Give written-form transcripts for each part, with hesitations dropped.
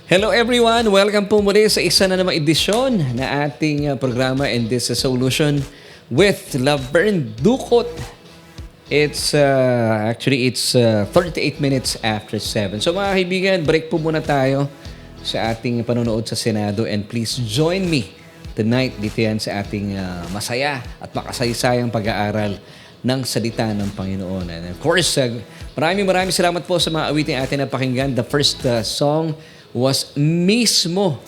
Hello everyone! Welcome po muli sa isa na namang edisyon na ating programa and this is Solution with Laverne Ducot. It's 38 minutes after 7. So mga kaibigan, break po muna tayo sa ating panonood sa Senado and please join me tonight dito yan sa ating masaya at makasaysayang pag-aaral ng salita ng Panginoon. And of course, maraming salamat po sa mga awiting atin na pakinggan. The first song was mismo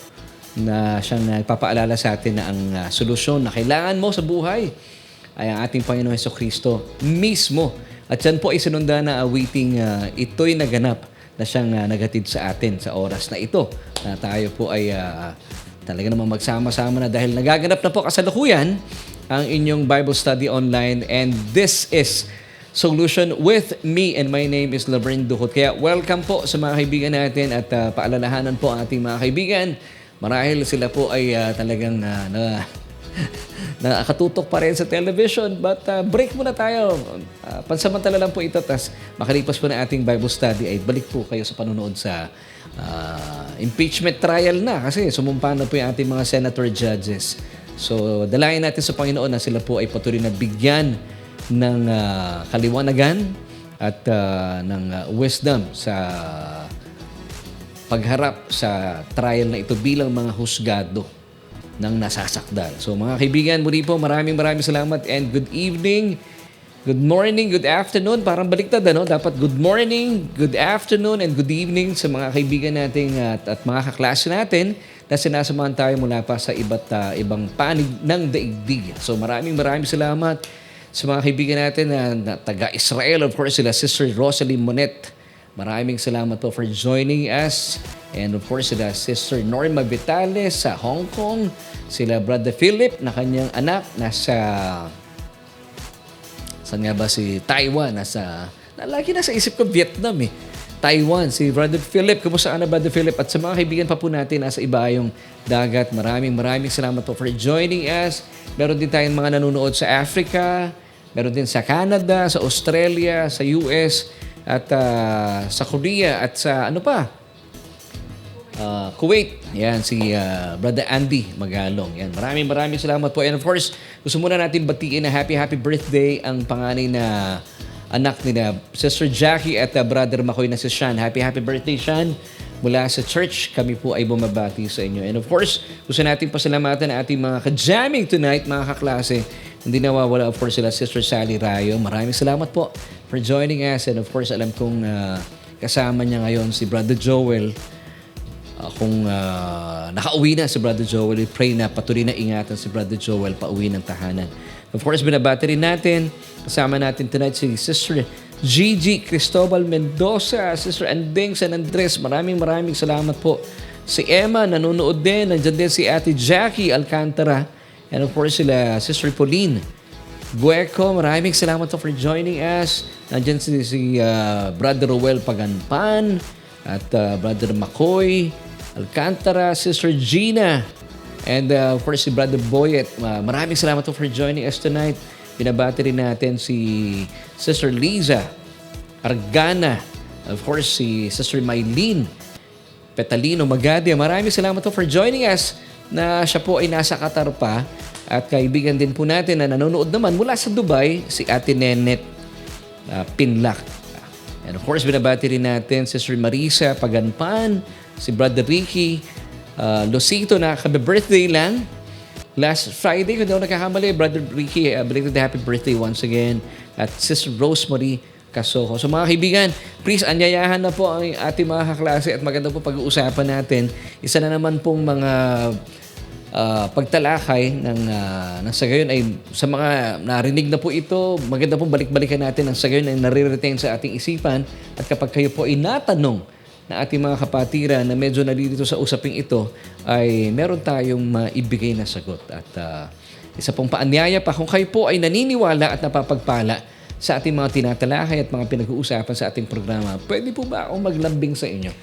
na siyang nagpapaalala sa atin na ang solusyon na kailangan mo sa buhay ay ang ating Panginoon Jesucristo mismo. At yan po ay sinundan na awiting ito'y naganap na siyang naghatid sa atin sa oras na ito na tayo po ay talaga namang magsama-sama na dahil nagaganap na po kasalukuyan ang inyong Bible study online and this is Solution with me and my name is Laverne Ducot. Kaya welcome po sa mga kaibigan natin at paalalahanan po ang ating mga kaibigan. Marahil sila po ay talagang nakatutok pa rin sa television but break muna tayo. Pansamantala lang po ito tas makalipas po na ating Bible study ay balik po kayo sa panunood sa impeachment trial na kasi sumumpa na po yung ating mga senator judges. So dalayan natin sa Panginoon na sila po ay patuloy na bigyan ng kaliwanagan at ng wisdom sa pagharap sa trial na ito bilang mga husgado ng nasasakdal. So mga kaibigan, muli po maraming salamat and good evening, good morning, good afternoon. Parang baliktad ano? Dapat good morning, good afternoon, and good evening sa mga kaibigan natin at mga kaklase natin na sinasamahan tayo mula pa sa ibang panig ng daigdig. So maraming salamat sa mga kaibigan natin na taga-Israel, of course, sila Sister Rosalie Monet. Maraming salamat po for joining us. And of course, sila Sister Norma Vitales sa Hong Kong. Sila Brother Philip na kanyang anak nasa... Saan nga ba si Taiwan? Lagi nasa isip ko Vietnam eh. Taiwan, si Brother Philip. Kumusta na Brother Philip? At sa mga kaibigan pa po natin nasa ibayong dagat, maraming salamat po for joining us. Meron din tayong mga nanonood sa Africa, meron din sa Canada, sa Australia, sa US, at sa Korea, at sa Kuwait. Yan, si Brother Andy Magalong. Yan, maraming salamat po. And of course, gusto muna natin batiin na happy birthday ang panganay na anak nila, Sister Jackie at Brother Makoy na si Sean. Happy birthday, Sean. Mula sa church, kami po ay bumabati sa inyo. And of course, gusto natin pasalamatan ang ating mga ka-jamming tonight, mga kaklase. Hindi nawawala, of course, sila Sister Sally Rayo. Maraming salamat po for joining us. And of course, alam kong kasama niya ngayon si Brother Joel. Kung nakauwi na si Brother Joel, we pray na patuloy na ingatan si Brother Joel pauwi ng tahanan. Of course, binabati rin natin. Kasama natin tonight si Sister Gigi Cristobal Mendoza, Sister Andeng San Andres. Maraming salamat po. Si Emma, nanonood din. Nandiyan din si Ate Jackie Alcantara. And of course, sila Sister Pauline Bueco. Maraming salamat po for joining us. Nandiyan si Brother Roel Paganpan at Brother Makoy Alcantara, Sister Gina, and of course si Brother Boyet. Maraming salamat po for joining us tonight. Binabati rin natin si Sister Liza Argana. Of course, si Sister Mylene Petalino Magadia. Maraming salamat po for joining us na siya po ay nasa Qatar pa. At kaibigan din po natin na nanonood naman mula sa Dubai, si Ate Nenet Pinlac. And of course, binabati rin natin Sister Marisa Paganpan, si Brother Ricky Losito na kabe-birthday lang. Last Friday, kung daw nakakamali, Brother Ricky, belated happy birthday once again. At Sister Rosemary Kasoko. So mga kaibigan, please, anyayahan na po ang ating mga kaklase at maganda po pag-uusapan natin. Isa na naman pong mga pagtalakay ng sa gayon ay sa mga narinig na po ito, maganda pong balik-balikan natin ang sa gayon ay nare-retain sa ating isipan. At kapag kayo po ay natanong na ating mga kapatiran na medyo nalilito sa usaping ito, ay meron tayong maibigay na sagot. At isa pong paanyaya pa, kung kayo po ay naniniwala at napapagpala sa ating mga tinatalakay at mga pinag-uusapan sa ating programa, pwede po ba akong maglambing sa inyo?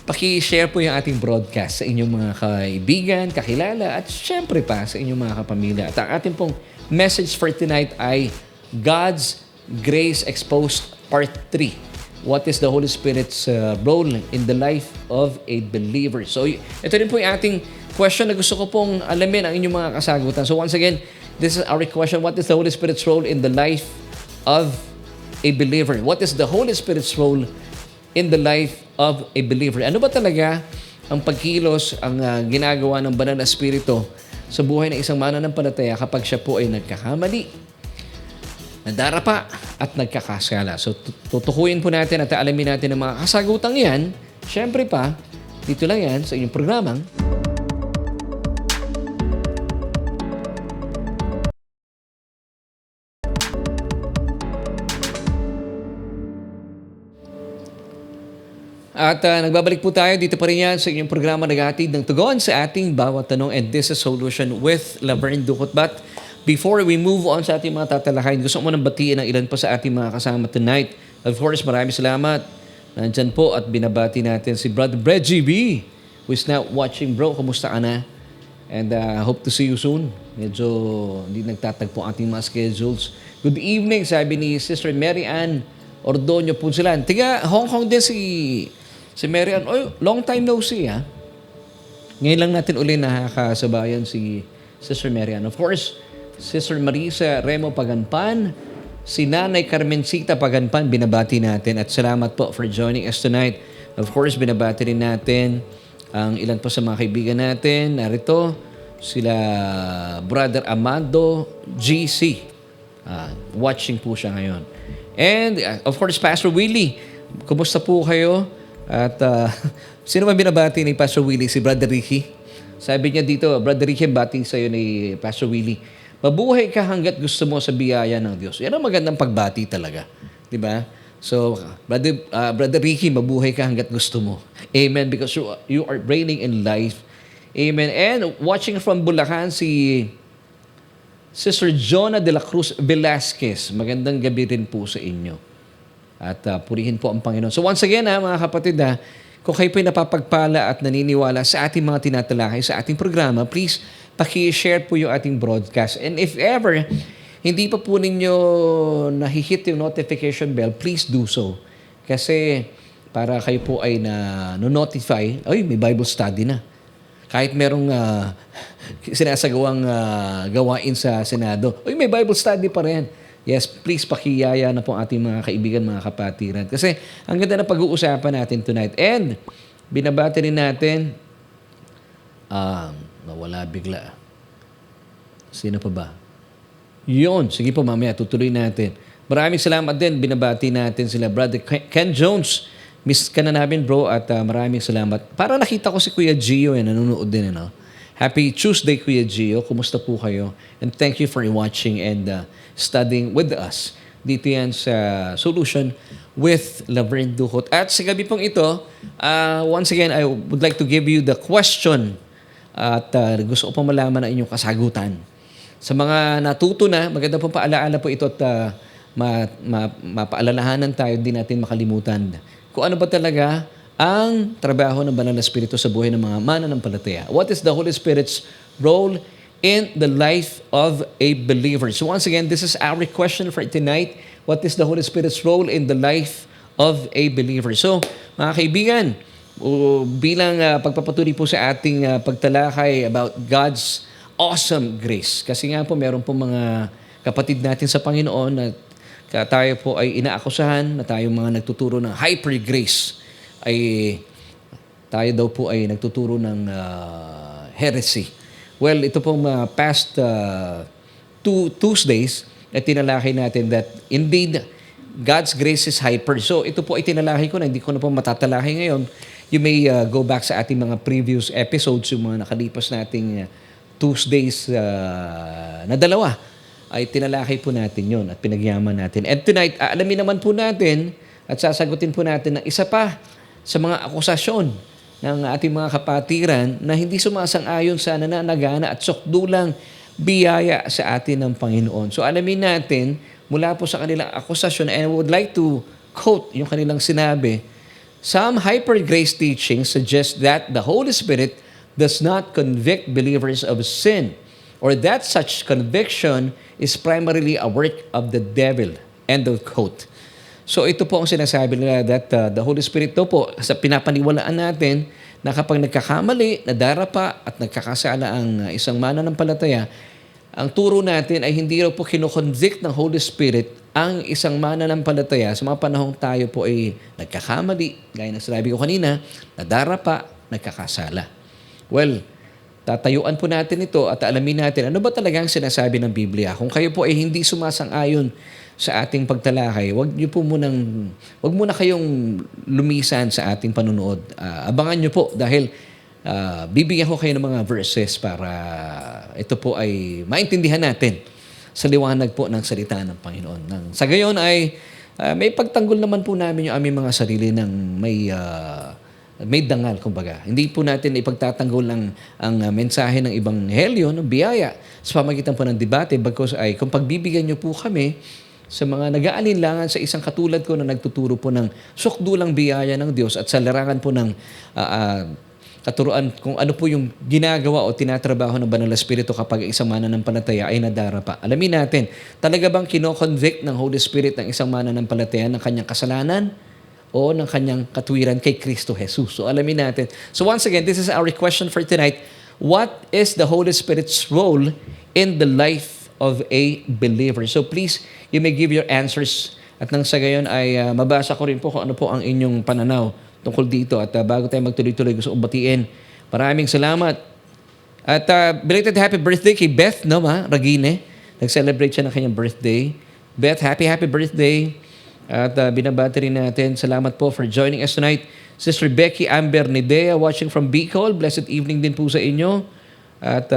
Paki-share po yung ating broadcast sa inyong mga kaibigan, kakilala, at syempre pa sa inyong mga kapamilya. At ang ating pong message for tonight ay God's Grace Exposed Part 3. What is the Holy Spirit's role in the life of a believer? So, ito rin po yung ating question na gusto ko pong alamin ang inyong mga kasagutan. So, once again, this is our question. What is the Holy Spirit's role in the life of a believer? What is the Holy Spirit's role in the life of a believer? Ano ba talaga ang pagkilos, ang ginagawa ng Banal na Espiritu sa buhay ng isang mananampalataya kapag siya po ay nagkakamali, nadarapa at nagkakasala? So, tutukuyin po natin at alamin natin ang mga kasagutang yan. Siyempre pa, dito lang yan sa inyong programang At nagbabalik po tayo dito pa rin yan sa inyong programa naghahatid ng tugon sa ating bawat tanong, and this is Solution with Laverne Ducot. But before we move on sa ating mga tatalakayin, gusto ko munang batiin ang ilan pa sa ating mga kasama tonight. Of course, maraming salamat. Nandyan po at binabati natin si Brother Reggie B, who is now watching. Bro, kumusta ka na? And hope to see you soon. Medyo hindi nagtatagpo ang ating mga schedules. Good evening, sabi ni Sister Mary Ann Ordonio Punsilan. Tiga Hong Kong din si Mary Ann. Oh, long time no see, ha? Ngayon lang natin uli nakakasabayan si Sister Mary Ann. Of course, Sister Marisa Remo Paganpan, si Nanay Carmencita Paganpan, binabati natin. At salamat po for joining us tonight. Of course, binabati rin natin ang ilan po sa mga kaibigan natin. Narito, sila Brother Amado GC. Watching po siya ngayon. And, of course, Pastor Willie, kumusta po kayo? At sino man binabati ni Pastor Willie? Si Brother Ricky. Sabi niya dito, Brother Ricky, bati sa'yo ni Pastor Willie. Mabuhay ka hanggat gusto mo sa biyaya ng Diyos. Yan ang magandang pagbati talaga. Diba? So, Brother Ricky, mabuhay ka hanggat gusto mo. Amen. Because you are reigning in life. Amen. And watching from Bulacan, si Sister Jonah de la Cruz Velasquez. Magandang gabi rin po sa inyo. At purihin po ang Panginoon. So once again, mga kapatid, kung kayo po'y napapagpala at naniniwala sa ating mga tinatalakay sa ating programa, please paki-share po yung ating broadcast. And if ever, hindi pa po ninyo nahihit yung notification bell, please do so. Kasi para kayo po ay na-notify, ay, may Bible study na. Kahit merong sinasagawang gawain sa Senado, ay, may Bible study pa rin. Yes, please pakiyaya na po ating mga kaibigan, mga kapatiran. Kasi ang ganda na pag-uusapan natin tonight. And binabati rin natin, nawala bigla. Sino pa ba? Yun, sige po mamaya, tutuloy natin. Maraming salamat din, binabati natin sila. Brother Ken Jones, miss ka na namin bro, at maraming salamat. Para nakita ko si Kuya Gio, nanonood din. Happy Tuesday, Kuya Gio. Kumusta po kayo? And thank you for watching and studying with us. Dito yan sa Solution with Laverne Ducot. At sa gabi pong ito, once again, I would like to give you the question. At gusto ko pong malaman ang inyong kasagutan. Sa mga natuto na, maganda pong paalaala po ito at mapaalalahanan tayo, din natin makalimutan. Kung ano ba talaga ang trabaho ng Banal na Espiritu sa buhay ng mga mananampalataya. What is the Holy Spirit's role in the life of a believer? So once again, this is our question for tonight. What is the Holy Spirit's role in the life of a believer? So, mga kaibigan, bilang pagpapatuloy po sa ating pagtalakay about God's awesome grace. Kasi nga po, meron po mga kapatid natin sa Panginoon na tayo po ay inaakusahan na tayong mga nagtuturo ng hyper grace ay tayo daw po ay nagtuturo ng heresy. Well, ito pong past two Tuesdays na tinalakay natin that indeed God's grace is hyper. So ito po ay tinalakay ko na, hindi ko na po matatalakay ngayon. You may go back sa ating mga previous episodes, yung mga nakalipas nating Tuesdays na dalawa ay tinalakay po natin yon at pinagyaman natin. And tonight, alamin naman po natin at sasagutin po natin ng isa pa sa mga akusasyon ng ating mga kapatiran na hindi sumasang-ayon sa nananagana at sukdulang biyaya sa atin ng Panginoon. So alamin natin mula po sa kanilang akusasyon, and I would like to quote yung kanilang sinabi. Some hyper grace teachings suggest that the Holy Spirit does not convict believers of sin, or that such conviction is primarily a work of the devil. End of quote. So ito po ang sinasabi nila that the Holy Spirit daw po, sa pinapaniwalaan natin na kapag nagkakamali, nadarapa at nagkakasala ang isang mananampalataya, ang turo natin ay hindi raw po kinoconvict ng Holy Spirit ang isang mananampalataya sa mga panahong tayo po ay nagkakamali, gaya ng sinabi ko kanina, nadarapa, nagkakasala. Well, tatayuan po natin ito at alamin natin ano ba talagang sinasabi ng Biblia. Kung kayo po ay hindi sumasang-ayon sa ating pagtalakay, wag muna kayong lumisan sa ating panunood. Abangan niyo po dahil bibigyan ko kayo ng mga verses para ito po ay maintindihan natin sa liwanag po ng salita ng Panginoon. Sa gayon ay may pagtanggol naman po namin yung aming mga sarili ng may dangal, kumbaga. Hindi po natin ipagtatanggol ang mensahe ng Ebanghelyo, ng biyaya, sa pamagitan po ng debate, bagkus ay kung pagbibigyan niyo po kami sa mga nag-aalinlangan sa isang katulad ko na nagtuturo po ng sukdulang biyaya ng Diyos at sa larangan po ng katuruan kung ano po yung ginagawa o tinatrabaho ng Banal na Espiritu kapag isang mananampalataya ay nadarapa. Alamin natin, talaga bang kino-convict ng Holy Spirit ng isang mananampalataya ng kanyang kasalanan o ng kanyang katwiran kay Kristo Jesus? So alamin natin. So once again, this is our question for tonight. What is the Holy Spirit's role in the life of a believer? So please, you may give your answers at nang sa gayon ay mabasa ko rin po kung ano po ang inyong pananaw tungkol dito. At bago tayo magtuloy-tuloy, gusto kong batiin. Maraming salamat. At belated happy birthday kay Beth, no, Ragine. Nag-celebrate siya ng kanyang birthday. Beth, happy birthday. At binabati rin natin. Salamat po for joining us tonight. Sister Becky Amber Nidea watching from Bicol. Blessed evening din po sa inyo. At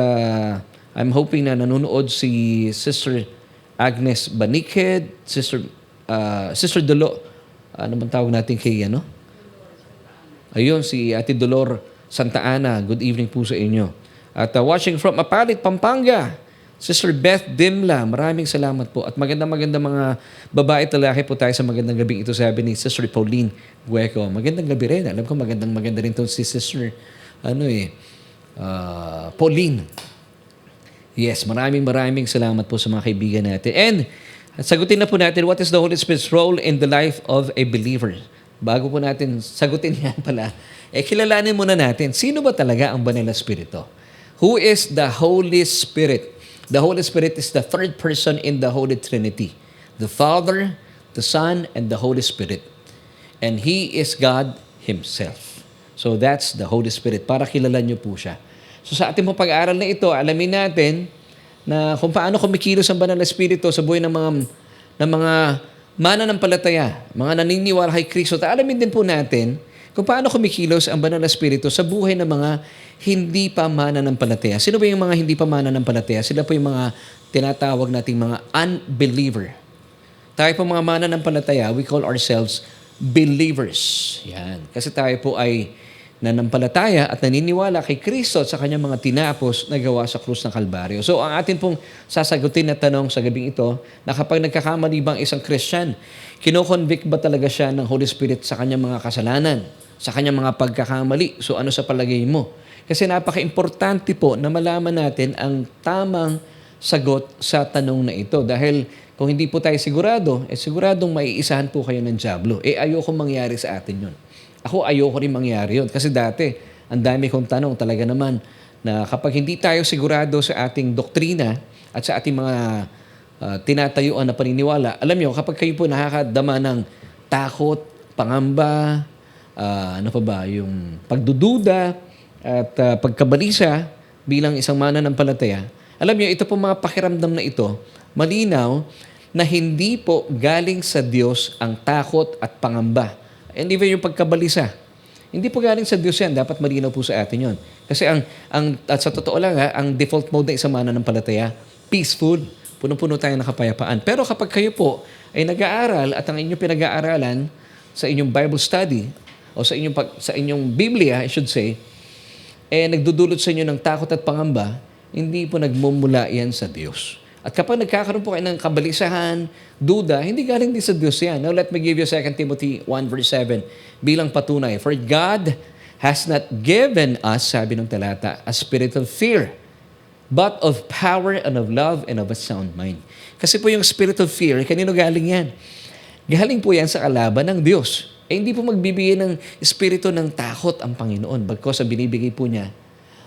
I'm hoping na nanonood si Sister Agnes Baniked, Sister Dolo, ano bang tawag natin kay, Ayun, si Ate Dolor Santa Ana. Good evening po sa inyo. At watching from Apalit, Pampanga, Sister Beth Dimla, maraming salamat po. At magandang mga babae at lalaki po tayo sa magandang gabing ito, sabi ni Sister Pauline Gueco. Magandang gabi rin. Alam ko maganda rin to si Sister Pauline. Yes, maraming salamat po sa mga kaibigan natin. And sagutin na po natin, what is the Holy Spirit's role in the life of a believer? Bago po natin sagutin yan pala, kilalanin muna natin, sino ba talaga ang Banal na Espiritu? Who is the Holy Spirit? The Holy Spirit is the third person in the Holy Trinity. The Father, the Son, and the Holy Spirit. And He is God Himself. So that's the Holy Spirit. Para kilala niyo po siya. So sa ating pag-aaral na ito, alamin natin na kung paano kumikilos ang Banal na Espiritu sa buhay ng mga mananampalataya, mga naniniwala kay Kristo. At alamin din po natin kung paano kumikilos ang Banal na Espiritu sa buhay ng mga hindi pa mananampalataya. Sino ba yung mga hindi pa mananampalataya? Sila po yung mga tinatawag nating mga unbeliever. Tayo po mga mananampalataya, we call ourselves believers. Yan. Kasi tayo po ay nanampalataya at naniniwala kay Kristo at sa kanyang mga tinapos na gawa sa krus ng Kalbaryo. So ang atin pong sasagutin na tanong sa gabing ito, na kapag nagkakamali bang isang Christian, kino-convict ba talaga siya ng Holy Spirit sa kanyang mga kasalanan, sa kanyang mga pagkakamali? So ano sa palagay mo? Kasi napaka-importante po na malaman natin ang tamang sagot sa tanong na ito. Dahil kung hindi po tayo sigurado, siguradong maiisahan po kayo ng dyablo. Ayoko mangyari sa atin yun. Ako, ayoko rin mangyari yun. Kasi dati, ang dami kong tanong talaga naman na kapag hindi tayo sigurado sa ating doktrina at sa ating mga tinatayuan na paniniwala, alam nyo, kapag kayo po nakakadama ng takot, pangamba, yung pagdududa at pagkabalisa bilang isang mananampalataya, alam nyo, ito po mga pakiramdam na ito, malinaw na hindi po galing sa Diyos ang takot at pangamba. And even yung pagkabalisa. Hindi po galing sa Diyos yan. Dapat malinaw po sa atin yun. Kasi at sa totoo lang, ang default mode ng isang mananampalataya, peaceful, puno-puno tayo ng kapayapaan. Pero kapag kayo po ay nag-aaral at ang inyong pinag-aaralan sa inyong Bible study o sa inyong Biblia, I should say, nagdudulot sa inyo ng takot at pangamba, hindi po nagmumula yan sa Diyos. At kapag nagkakaroon po kayo ng kabalisahan, duda, hindi galing din sa Diyos yan. Now, let me give you 2 Timothy 1 verse 7 bilang patunay. For God has not given us, sabi ng talata, a spirit of fear, but of power and of love and of a sound mind. Kasi po yung spirit of fear, kanino galing yan? galing po yan sa kalaban ng Diyos. Hindi po magbibigay ng espiritu ng takot ang Panginoon. Bagkos ang binibigay po niya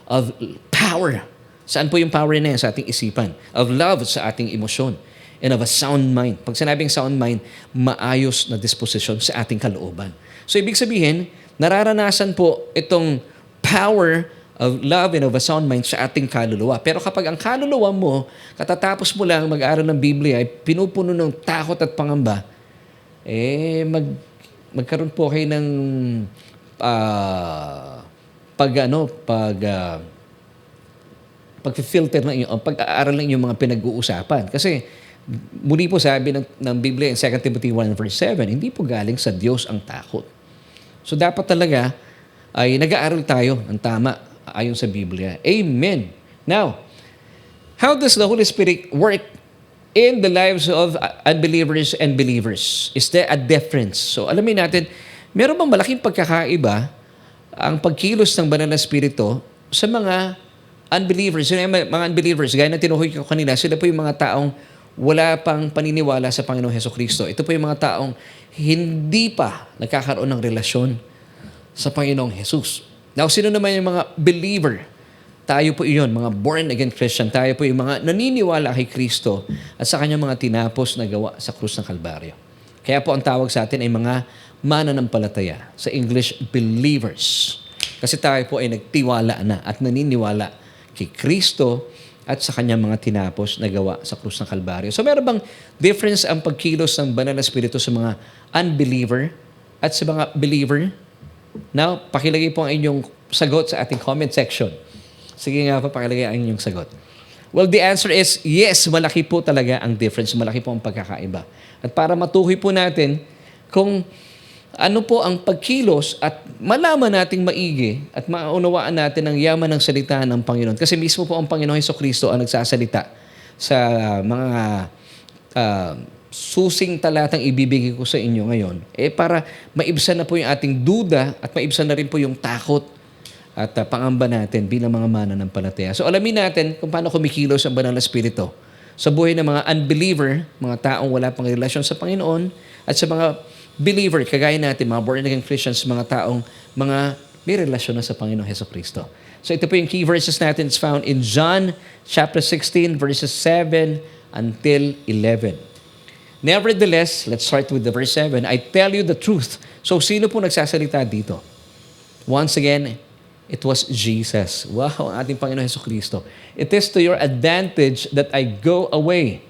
of power. Saan po yung power na yan? Sa ating isipan. Of love sa ating emosyon. And of a sound mind. Pag sinabing sound mind, maayos na disposisyon sa ating kalooban. So, ibig sabihin, nararanasan po itong power of love and of a sound mind sa ating kaluluwa. Pero kapag ang kaluluwa mo, katatapos mo lang mag-aaral ng Biblia, ay pinupuno ng takot at pangamba, magkaroon po kayo ng pag-filter ng inyo, pag-aaral ng inyong mga pinag-uusapan. Kasi, muli po sabi ng Biblia in 2 Timothy 1 verse 7, hindi po galing sa Diyos ang takot. So, dapat talaga ay nag-aaral tayo ng tama ayon sa Biblia. Amen. Now, how does the Holy Spirit work in the lives of unbelievers and believers? Is there a difference? So, alamin natin, meron bang malaking pagkakaiba ang pagkilos ng Banal na Espiritu sa mga unbelievers? Yung mga unbelievers, gaya na tinukoy ko kanina, sila po yung mga taong wala pang paniniwala sa Panginoong Hesukristo. Ito po yung mga taong hindi pa nagkakaroon ng relasyon sa Panginoong Jesus. Now, sino naman yung mga believer? Tayo po iyon, mga born-again Christian. Tayo po yung mga naniniwala kay Kristo at sa kanyang mga tinapos na gawa sa krus ng Kalbaryo. Kaya po ang tawag sa atin ay mga mananampalataya. Sa English, believers. Kasi tayo po ay nagtiwala na at naniniwala kay Kristo at sa kanyang mga tinapos na gawa sa krus ng Kalbaryo. So meron bang difference ang pagkilos ng Banal na Espiritu sa mga unbeliever at sa mga believer? Now, pakilagay po ang inyong sagot sa ating comment section. Sige nga po, pakilagay ang inyong sagot. Well, the answer is yes, malaki po talaga ang difference. Malaki po ang pagkakaiba. At para matukoy po natin kung ano po ang pagkilos at malaman nating maigi at maunawaan natin ang yaman ng salita ng Panginoon. Kasi mismo po ang Panginoon Hesukristo ang nagsasalita sa mga susing talatang ibibigay ko sa inyo ngayon. Para maibsan na po yung ating duda at maibsan na rin po yung takot at pangamba natin bilang mga mananampalataya. So alamin natin kung paano kumikilos ang Banal na Espiritu sa buhay ng mga unbeliever, mga taong wala pang relasyon sa Panginoon, at sa mga believer, kagaya natin, mga born-again Christians, mga taong mga may relasyon na sa Panginoong Hesukristo. So ito po yung key verses natin. It's found in John chapter 16, verses 7 until 11. Nevertheless, let's start with the verse 7. I tell you the truth. So sino po nagsasalita dito? Once again, it was Jesus. Wow, ang ating Panginoong Hesukristo. It is to your advantage that I go away.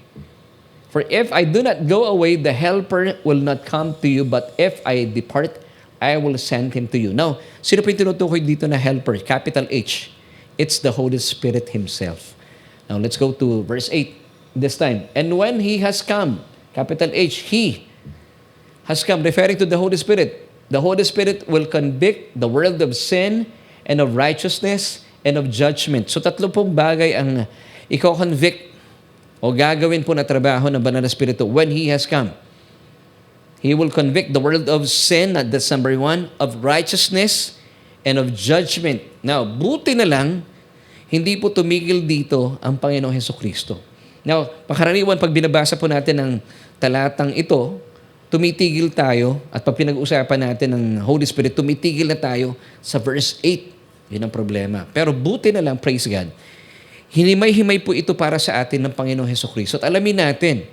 For if I do not go away, the Helper will not come to you, but if I depart, I will send Him to you. Now, sino po yung tinutukoy dito na Helper? Capital H. It's the Holy Spirit Himself. Now, let's go to verse 8 this time. And when He has come, capital H, He has come, referring to the Holy Spirit. The Holy Spirit will convict the world of sin and of righteousness and of judgment. So, tatlo pong bagay ang i-convict o gagawin po na trabaho ng Banal na Espiritu when He has come. He will convict the world of sin, that's number 1, of righteousness, and of judgment. Now, buti na lang, hindi po tumigil dito ang Panginoong Hesukristo. Now, pakaraniwan, pag binabasa po natin ang talatang ito, tumitigil tayo, at pag pinag-usapan natin ng Holy Spirit, tumitigil na tayo sa verse 8. Yun ang problema. Pero buti na lang, praise God, hinimay-himay po ito para sa atin ng Panginoong Hesukristo. At alamin natin,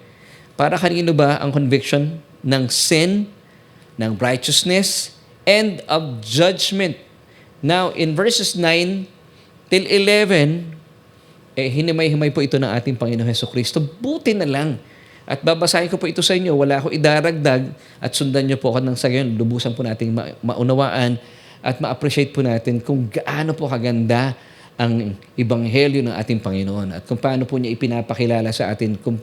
para kanino ba ang conviction ng sin, ng righteousness, and of judgment. Now, in verses 9 till 11, hinimay-himay po ito ng ating Panginoong Hesukristo. Buti na lang. At babasahin ko po ito sa inyo. Wala ko idaragdag at sundan niyo po ako ng sayon. Lubusan po nating maunawaan at ma-appreciate po natin kung gaano po kaganda ang ebanghelyo ng ating Panginoon at kung paano po niya ipinapakilala sa atin kung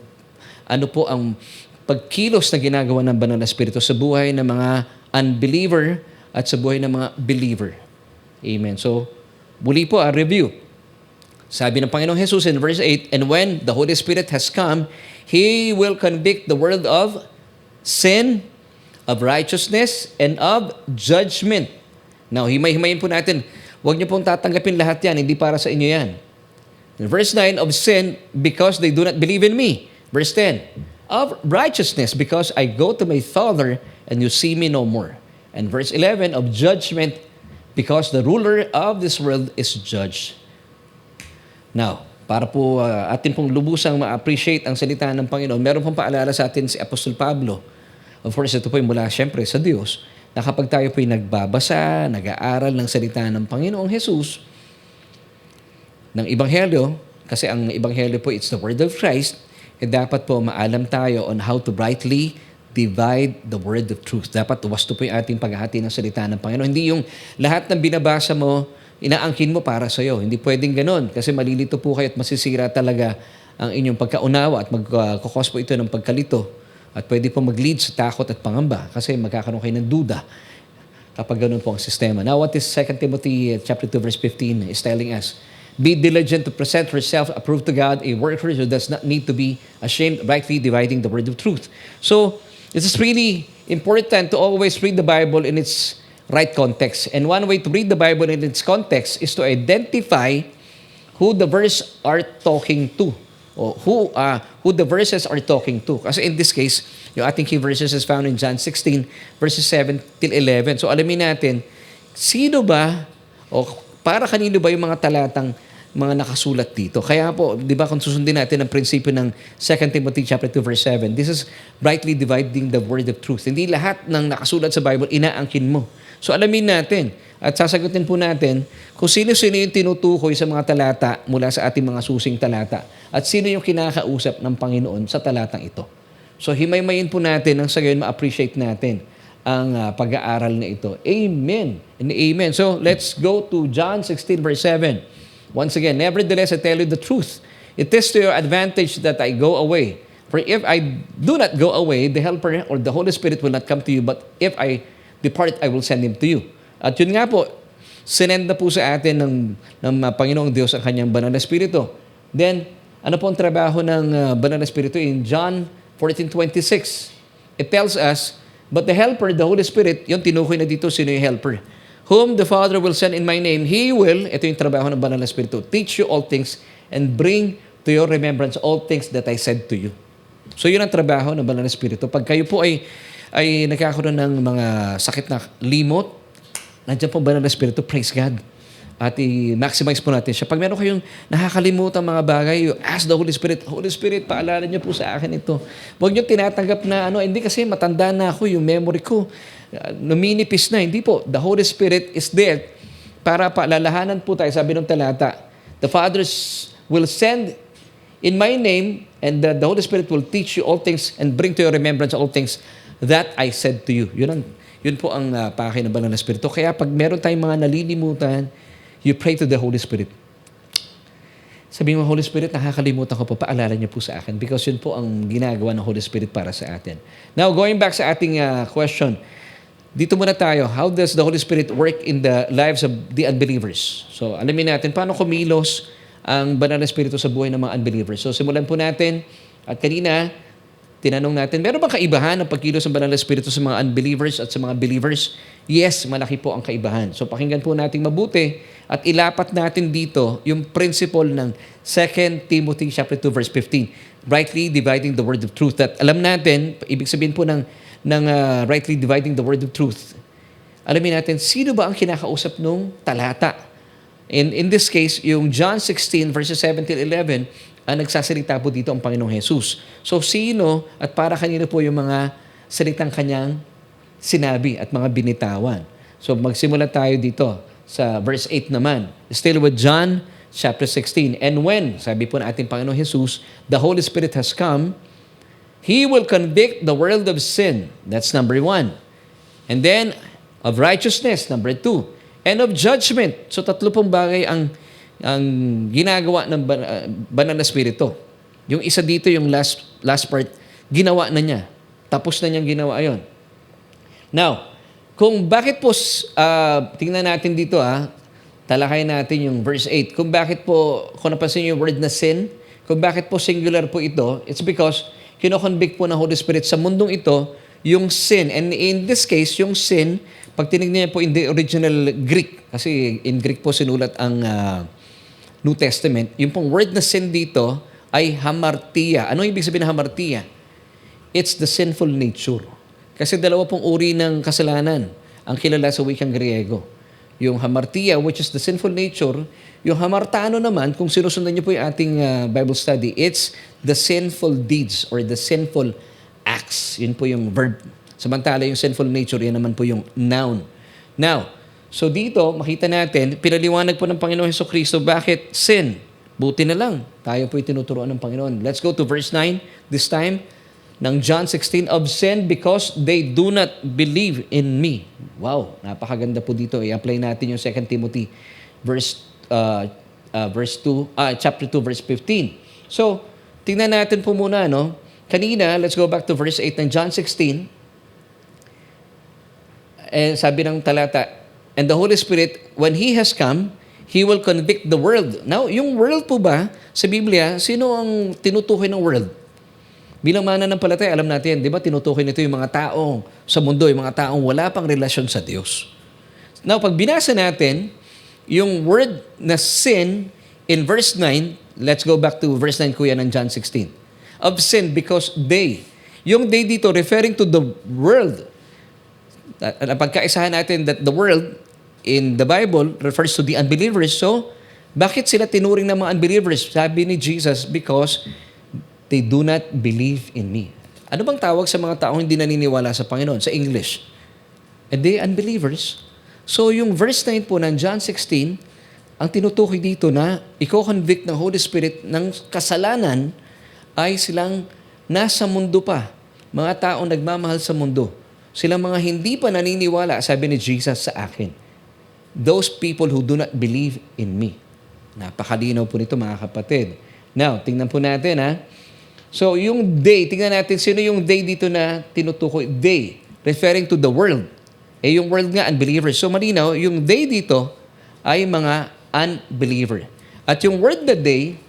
ano po ang pagkilos na ginagawa ng Banal na Espiritu sa buhay ng mga unbeliever at sa buhay ng mga believer. Amen. So, muli po, a review. Sabi ng Panginoong Jesus in verse 8, and when the Holy Spirit has come, He will convict the world of sin, of righteousness, and of judgment. Now, himay-himayin po natin. Huwag niyo pong tatanggapin lahat yan. Hindi para sa inyo yan. In verse 9, of sin, because they do not believe in me. Verse 10, of righteousness, because I go to my Father and you see me no more. And verse 11, of judgment, because the ruler of this world is judged. Now, para po atin pong lubusang ma-appreciate ang salita ng Panginoon, meron pong paalala sa atin si Apostol Pablo. Of course, ito po ay mula siyempre sa Diyos, na kapag tayo po ay nagbabasa, nag-aaral ng salita ng Panginoong Jesus, ng Ebanghelyo, kasi ang Ebanghelyo po, it's the Word of Christ, dapat po maalam tayo on how to rightly divide the word of truth. Dapat wasto po yung ating paghahati ng salita ng Panginoon. Hindi yung lahat ng binabasa mo, inaangkin mo para sa iyo. Hindi pwedeng ganon kasi malilito po kayo at masisira talaga ang inyong pagkaunawa at magkukos po ito ng pagkalito. At pwede po mag-lead sa takot at pangamba kasi magkakaroon kayo ng duda kapag ganon po ang sistema. Now, what is 2 Timothy chapter 2 verse 15 is telling us? Be diligent to present yourself approved to God, a worker who does not need to be ashamed, rightly dividing the word of truth. So, it is really important to always read the Bible in its right context. And one way to read the Bible in its context is to identify who the verse are talking to, or who the verses are talking to. Kasi in this case, yung ating key verses is found in John 16, verses 7 till 11. So alamin natin, sino ba, o para kanino ba yung mga talatang mga nakasulat dito. Kaya po, di ba kung susundin natin ang prinsipyo ng 2 Timothy chapter 2 verse 7, this is rightly dividing the word of truth. Hindi lahat ng nakasulat sa Bible inaangkin mo. So alamin natin at sasagutin po natin kung sino-sino yung tinutukoy sa mga talata mula sa ating mga susing talata at sino yung kinakausap ng Panginoon sa talatang ito. So himay-mayin po natin nang sa gayon ma-appreciate natin ang pag-aaral na ito. Amen and amen. So let's go to John 16 verse 7. Once again, nevertheless, I tell you the truth. It is to your advantage that I go away. For if I do not go away, the Helper or the Holy Spirit will not come to you. But if I depart, I will send Him to you. At yun nga po, sinend na po sa atin ng Panginoong Diyos ang Kanyang Banal na Espiritu. Then, ano po ang trabaho ng Banal na Espiritu? In John 14:26, it tells us, but the Helper, the Holy Spirit, yung tinukoy na dito, sino yung Helper? Whom the Father will send in my name, He will, ito yung trabaho ng Banal na Espiritu, teach you all things and bring to your remembrance all things that I said to you. So yun ang trabaho ng Banal na Espiritu. Pag kayo po ay nagkakaroon ng mga sakit na limot, nandiyan po ang Banal na Espiritu, praise God. At i-maximize po natin siya. Pag meron kayong nakakalimutan mga bagay, ask the Holy Spirit, paalala niyo po sa akin ito. Huwag niyo tinatanggap na hindi kasi matanda na ako, yung memory ko, numinipis na. Hindi po. The Holy Spirit is there para paalalahanan po tayo. Sabi ng talata, the Father will send in my name and the Holy Spirit will teach you all things and bring to your remembrance all things that I said to you. Yun po ang pakay ng Banal na Espiritu. Kaya pag meron tayong mga nalilimutan, you pray to the Holy Spirit. Sabi mo, Holy Spirit, nakakalimutan ko po, paalala niyo po sa akin because yun po ang ginagawa ng Holy Spirit para sa atin. Now, going back sa ating question, dito muna tayo, how does the Holy Spirit work in the lives of the unbelievers? So, alamin natin, paano kumilos ang Banal na Espiritu sa buhay ng mga unbelievers? So, simulan po natin. At kanina, tinanong natin, meron bang kaibahan ng pagkilos ng Banal na Espiritu sa mga unbelievers at sa mga believers? Yes, malaki po ang kaibahan. So, pakinggan po natin mabuti at ilapat natin dito yung principle ng 2 Timothy chapter 2 verse 15. Rightly dividing the word of truth. At alam natin, ibig sabihin po ng rightly dividing the word of truth. Alamin natin, sino ba ang kinakausap nung talata? In this case, yung John 16 verses 7 till 11, nagsasalita po dito ang Panginoong Jesus. So, sino at para kanino po yung mga salitang kanyang sinabi at mga binitawan? So, magsimula tayo dito sa verse 8 naman. Still with John chapter 16. And when, sabi po ng ating Panginoong Jesus, the Holy Spirit has come, He will convict the world of sin. That's number 1. And then, of righteousness, number 2. And of judgment. So, tatlo pong bagay ang ginagawa ng Banal na Espiritu. Yung isa dito, yung last part, ginawa na niya. Tapos na niyang ginawa yon. Now, kung bakit po, tingnan natin dito talakay natin yung verse 8. Kung bakit po, kung napansin yung word na sin, kung bakit po singular po ito, it's because kinoconvict po ng Holy Spirit sa mundong ito yung sin. And in this case, yung sin, pag tinignan niyo po in the original Greek, kasi in Greek po sinulat ang New Testament, yung pong word na sin dito ay hamartia. Ano ibig sabihin ng hamartia? It's the sinful nature. Kasi dalawa pong uri ng kasalanan ang kilala sa wikang Griego. Yung hamartia, which is the sinful nature. Yung hamartano naman, kung sinusundan niyo po yung ating Bible study, it's the sinful deeds or the sinful acts. Yun po yung verb. Samantala yung sinful nature, yan naman po yung noun. Now, so dito, makita natin, pinaliwanag po ng Panginoon Jesucristo, bakit sin? Buti na lang, tayo po tinuturuan ng Panginoon. Let's go to verse 9, this time, ng John 16, of sin because they do not believe in me. Wow, napakaganda po dito. I-apply natin yung 2 Timothy chapter 2, verse 15. So, tingnan natin po muna, no? Kanina, let's go back to verse 8 ng John 16. Sabi ng talata, and the Holy Spirit, when He has come, He will convict the world. Now, yung world po ba, sa Biblia, sino ang tinutukoy ng world? Bilang mananampalataya, alam natin, di ba, tinutukoy nito yung mga taong sa mundo, yung mga taong wala pang relasyon sa Diyos. Now, pag binasa natin, yung word na sin in verse 9, let's go back to verse 9, kuya, ng John 16. Of sin because they. Yung they dito, referring to the world. Pagkaisahan natin that the world in the Bible refers to the unbelievers. So, bakit sila tinuring ng mga unbelievers? Sabi ni Jesus, because they do not believe in me. Ano bang tawag sa mga taong hindi naniniwala sa Panginoon? Sa English? They unbelievers. So, yung verse 9 po ng John 16, ang tinutukoy dito na i-convict ng Holy Spirit ng kasalanan ay silang nasa mundo pa. Mga taong nagmamahal sa mundo. Silang mga hindi pa naniniwala, sabi ni Jesus sa akin. Those people who do not believe in me. Napakalinaw po nito, mga kapatid. Now, tingnan po natin, ha. So, yung they, tingnan natin, sino yung they dito na tinutukoy? They, referring to the world. Yung world nga, unbelievers. So, malinaw, yung they dito ay mga unbeliever. At yung word na they,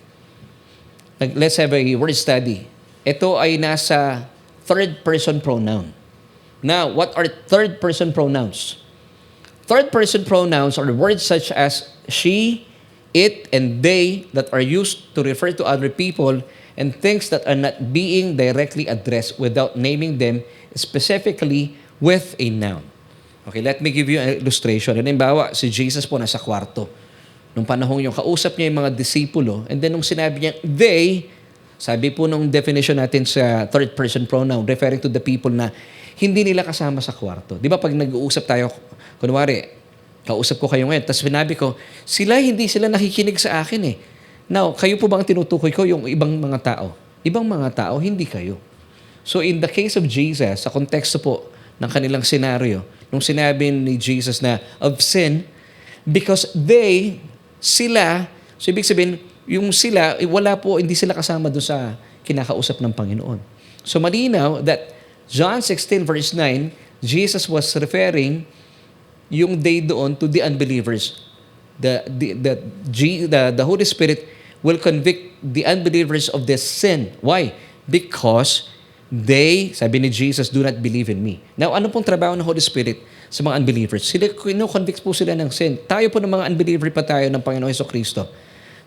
let's have a word study. Ito ay nasa third person pronoun. Now, what are third person pronouns? Third person pronouns are words such as she, it, and they that are used to refer to other people and things that are not being directly addressed without naming them specifically with a noun. Okay, let me give you an illustration. Halimbawa, si Jesus po nasa kwarto. Nung panahon yung kausap niya yung mga disipulo, and then nung sinabi niya, they, sabi po nung definition natin sa third person pronoun, referring to the people na hindi nila kasama sa kwarto. Di ba pag nag-uusap tayo, kunwari, kausap ko kayo ngayon, tapos sinabi ko, hindi sila nakikinig sa akin eh. Now, kayo po bang tinutukoy ko yung ibang mga tao? Ibang mga tao, hindi kayo. So, in the case of Jesus, sa konteksto po ng kanilang senaryo, nung sinabi ni Jesus na of sin, because they, sila, so ibig sabihin, yung sila, hindi sila kasama doon sa kinakausap ng Panginoon. So, malinaw that John 16 verse 9, Jesus was referring yung they doon to the unbelievers. The Holy Spirit will convict the unbelievers of their sin. Why? Because they, sabi ni Jesus, do not believe in me. Now, ano pong trabaho ng Holy Spirit sa mga unbelievers? Convict po sila ng sin. Tayo po ng mga unbeliever pa tayo ng Panginoon Jesucristo.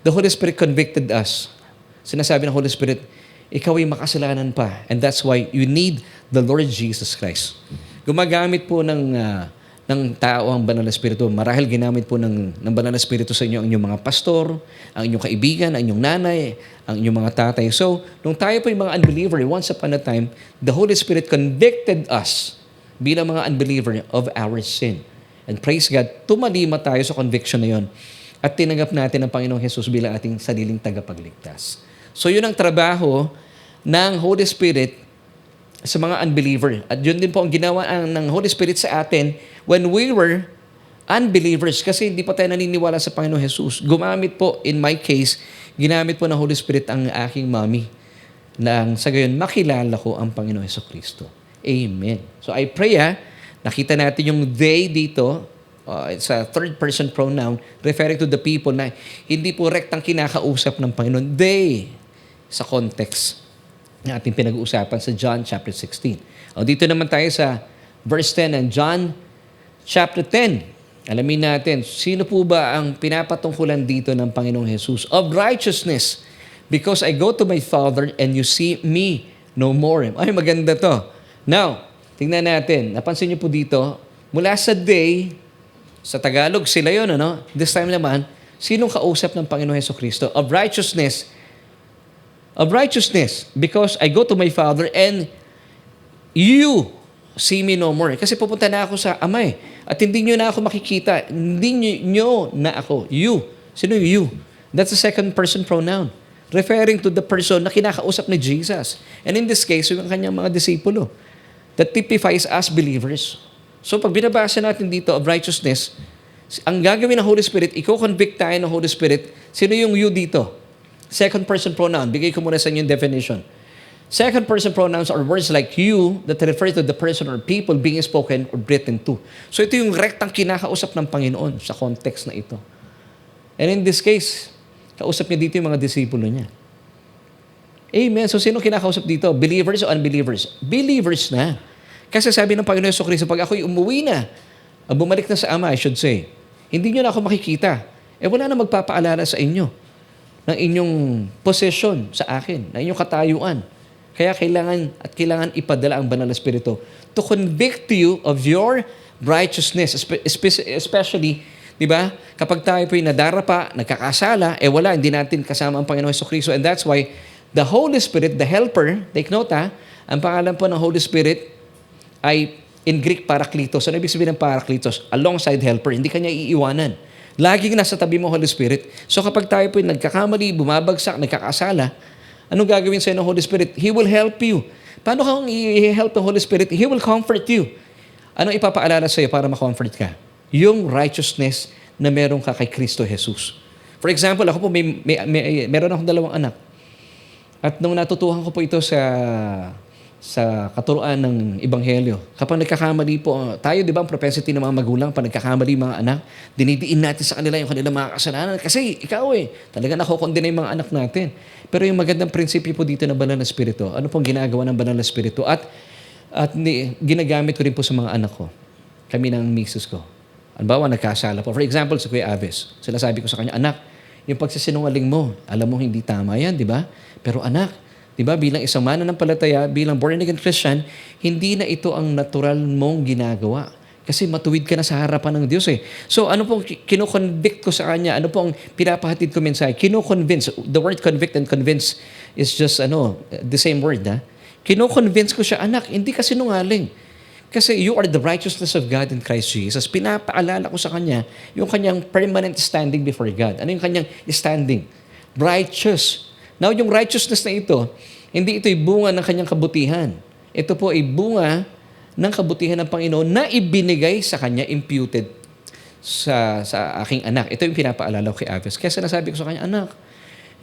The Holy Spirit convicted us. Sinasabi ng Holy Spirit, ikaw ay makasalanan pa. And that's why you need the Lord Jesus Christ. Gumagamit po ng tao ang Banal na Espiritu. Marahil ginamit po ng Banal na Espiritu sa inyo ang inyong mga pastor, ang inyong kaibigan, ang inyong nanay, ang inyong mga tatay. So, nung tayo po yung mga unbeliever, once upon a time, the Holy Spirit convicted us bilang mga unbeliever of our sin. And praise God, tumalima tayo sa conviction na yon at tinanggap natin ang Panginoong Jesus bilang ating sariling tagapagligtas. So, yun ang trabaho ng Holy Spirit sa mga unbeliever. At yun din po ang ginawa ng Holy Spirit sa atin when we were unbelievers kasi hindi pa tayo naniniwala sa Panginoon Jesus. Gumamit po, in my case, ginamit po ng Holy Spirit ang aking mommy nang sa gayon makilala ko ang Panginoon Jesucristo. Amen. So I pray nakita natin yung they dito, it's a third person pronoun referring to the people na hindi po rektang kinakausap ng Panginoon. They, sa context na ating pinag-uusapan sa John chapter 16. Dito naman tayo sa verse 10 ng John chapter 10. Alamin natin, sino po ba ang pinapatungkulan dito ng Panginoong Jesus? Of righteousness, because I go to my Father and you see me no more. Ay, maganda to. Now, tingnan natin. Napansin niyo po dito, mula sa day, sa Tagalog sila yon, ano? This time naman, sinong kausap ng Panginoon Hesukristo? Of righteousness, because I go to my Father and you see me no more. Kasi pupunta na ako sa Ama eh. At hindi nyo na ako makikita. Hindi nyo na ako. You. Sino yung you? That's the second person pronoun. Referring to the person na kinakausap ni Jesus. And in this case, yung kanyang mga disipulo. That typifies us believers. So pag binabasa natin dito of righteousness, ang gagawin ng Holy Spirit, i-convict tayo ng Holy Spirit. Sino yung you dito? Second person pronoun. Bigay ko muna sa inyo yung definition. Second person pronouns are words like you that refer to the person or people being spoken or written to. So ito yung rektang kinakausap ng Panginoon sa context na ito. And in this case, kausap niya dito yung mga disipulo niya. Amen. So sino kinakausap dito? Believers o unbelievers? Believers na. Kasi sabi ng Panginoon Jesucristo, pag ako'y umuwi na, bumalik na sa Ama, I should say, hindi nyo na ako makikita. Wala na magpapaalala sa inyo ng inyong possession sa akin, ng inyong katayuan. Kaya kailangan ipadala ang Banal na Espiritu to convict you of your righteousness. Especially, di ba, kapag tayo po'y nadarapa, nagkakasala, wala, hindi natin kasama ang Panginoon Jesucristo. And that's why the Holy Spirit, the Helper, take note ang pangalan po ng Holy Spirit ay in Greek Parakletos. Ano ibig sabihin ng Parakletos? Alongside helper. Hindi kanya iiwanan. Laging nasa tabi mo Holy Spirit. So kapag tayo po nagkakamali, bumabagsak, nagkakasala, anong gagawin sa'yo ng Holy Spirit? He will help you. Paano kang i-help ng Holy Spirit? He will comfort you. Anong ipapaalala sa'yo para ma-comfort ka? Yung righteousness na meron ka kay Kristo Jesus. For example, ako po, meron akong 2 anak. At nung natutuhan ko po ito sa katuruan ng Ebanghelyo. Kapag nagkakamali po, tayo, di ba, ang propensity ng mga magulang, pag nagkakamali mga anak, dinidiin natin sa kanila yung kanilang mga kasalanan. Kasi ikaw talaga nakukondena yung mga anak natin. Pero yung magandang prinsipyo po dito ng Banal na Espiritu, ano pong ginagawa ng Banal na Espiritu? At ginagamit ko rin po sa mga anak ko. Kami ng misis ko. Halimbawa, nagkasala po. For example, sa Kuya Aves, sinasabi ko sa kanya, anak, yung pagsisinungaling mo, alam mo hindi tama yan, di ba? Pero anak, diba, bilang isang mananampalataya, bilang born-again Christian, hindi na ito ang natural mong ginagawa. Kasi matuwid ka na sa harapan ng Diyos So ano pong kinoconvict ko sa kanya? Ano pong pinapahatid ko mensahe? Kinoconvince. The word convict and convince is just the same word. Kinoconvince ko siya, anak, hindi ka sinungaling. Kasi you are the righteousness of God in Christ Jesus. Pinapaalala ko sa kanya yung kanyang permanent standing before God. Ano yung kanyang standing? Righteous. Now, yung righteousness na ito, hindi ito'y bunga ng kanyang kabutihan. Ito po ay bunga ng kabutihan ng Panginoon na ibinigay sa kanya, imputed sa aking anak. Ito yung pinapaalala ko kay Aves. Kaya sinasabi ko sa kanya, anak,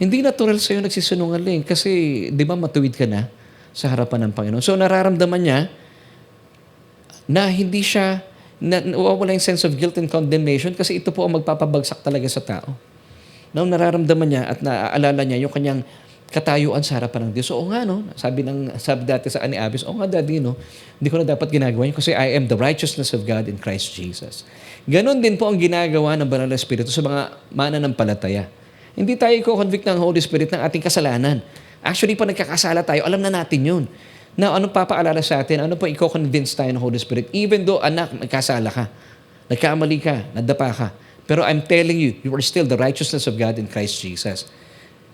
hindi natural sa'yo nagsisinungaling kasi, di ba, matuwid ka na sa harapan ng Panginoon. So, nararamdaman niya na hindi siya, wala yung sense of guilt and condemnation kasi ito po ang magpapabagsak talaga sa tao. Now, nararamdaman niya at naaalala niya yung kanyang katayuan sa harapan ng Diyos. So, sabi dati sa ani Abis, daddy, hindi ko na dapat ginagawa yun kasi I am the righteousness of God in Christ Jesus. Ganon din po ang ginagawa ng Banal na Espiritu sa mga mananampalataya. Hindi tayo i-convict ng Holy Spirit ng ating kasalanan. Actually, pag nagkakasala tayo, alam na natin yun. Now, anong papaalala sa atin? Ano po i-convince tayo ng Holy Spirit? Even though, anak, nagkasala ka, nagkamali ka, nadapa ka, pero I'm telling you, you are still the righteousness of God in Christ Jesus.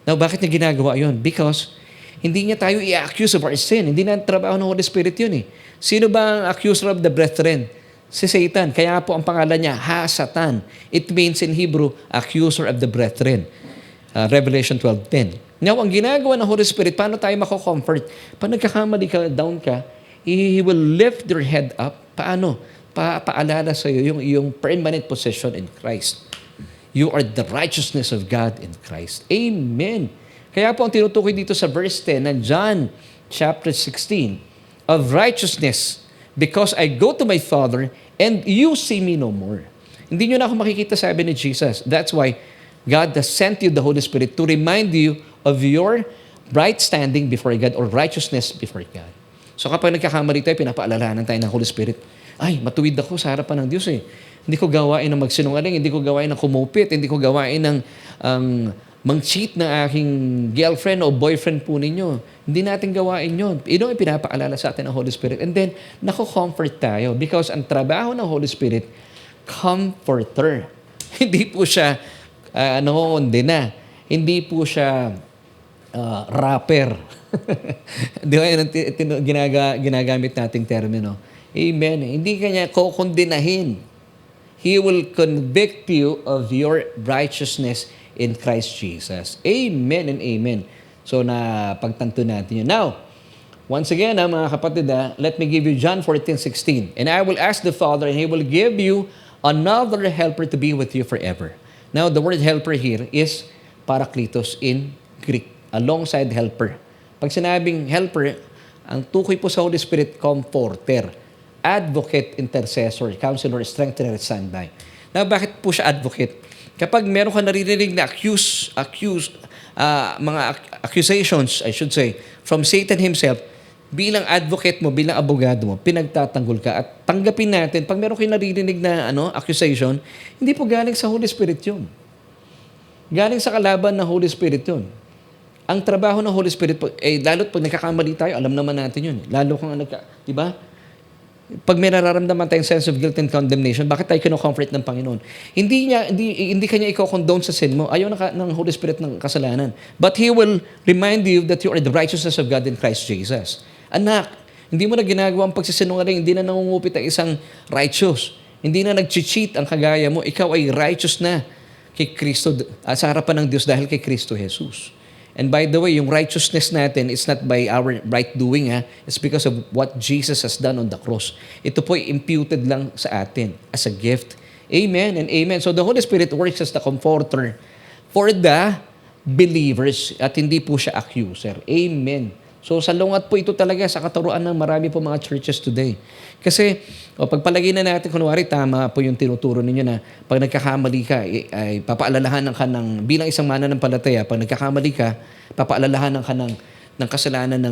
Now, bakit niya ginagawa yun? Because hindi niya tayo i-accuse of our sin. Hindi na trabaho ng Holy Spirit yun Sino ba ang accuser of the brethren? Si Satan. Kaya po ang pangalan niya, Ha-Satan. It means in Hebrew, accuser of the brethren. Revelation 12:10. Now, ang ginagawa ng Holy Spirit, paano tayo mako-comfort? Pag nagkakamali ka, down ka, He will lift your head up. Paano? Paalala sa iyo yung iyong permanent possession in Christ. You are the righteousness of God in Christ. Amen. Kaya po ang tinutukoy dito sa verse 10 ng John chapter 16, of righteousness, because I go to my Father and you see me no more. Hindi nyo na ako makikita, sabi ni Jesus. That's why God has sent you the Holy Spirit to remind you of your right standing before God or righteousness before God. So kapag nagkakamali tayo, pinapaalalahanan tayo ng Holy Spirit. Ay, matuwid ako sa harapan ng Diyos Hindi ko gawain ng magsinungaling, hindi ko gawain ng kumupit, hindi ko gawain ng mang-cheat na aking girlfriend o boyfriend po ninyo. Hindi natin gawain yun. Ino yung pinapaalala sa atin ng Holy Spirit. And then, nako-comfort tayo because ang trabaho ng Holy Spirit, comforter. Hindi po siya na. Hindi po siya rapper. Di ba yun ang ginagamit nating termino? Amen. Hindi kanya kukondinahin. He will convict you of your righteousness in Christ Jesus. Amen and amen. So, pagtanto natin yun. Now, once again, mga kapatid, let me give you John 14:16. And I will ask the Father, and He will give you another helper to be with you forever. Now, the word helper here is parakletos in Greek, alongside helper. Pag sinabing helper, ang tukoy po sa Holy Spirit, comforter, advocate, intercessor, counselor, strengthener, standby. Now, bakit po siya advocate? Kapag meron ka naririnig na mga accusations, I should say, from Satan himself, bilang advocate mo, bilang abogado mo, pinagtatanggol ka at tanggapin natin, pag meron kayo naririnig na accusation, hindi po galing sa Holy Spirit yun. Galing sa kalaban ng Holy Spirit yun. Ang trabaho ng Holy Spirit, lalo't pag nagkakamali tayo, alam naman natin yun. Lalo kung di ba? Pag may nararamdaman tayong sense of guilt and condemnation, bakit tayo kino-comfort ng Panginoon? Hindi kanya i-condone sa sin mo. Ayaw ng Holy Spirit ng kasalanan. But He will remind you that you are the righteousness of God in Christ Jesus. Anak, hindi mo na ginagawa ang pagsisinungaling, hindi na nangungupit ang isang righteous. Hindi na nag-cheat ang kagaya mo. Ikaw ay righteous na kay Kristo, sa harapan ng Diyos dahil kay Kristo Jesus. And by the way, yung righteousness natin is not by our right doing, it's because of what Jesus has done on the cross. Ito po ay imputed lang sa atin as a gift. Amen and amen. So the Holy Spirit works as the comforter for the believers at hindi po siya accuser. Amen. So salungat po ito talaga sa katuruan ng marami po mga churches today. Kasi pagpalagay na natin, kunwari tama po yung tinuturo ninyo na pag nagkakamali ka, ay papaalalahanan ka bilang isang mananampalataya, pag nagkakamali ka, papaalalahanan ka ng kasalanan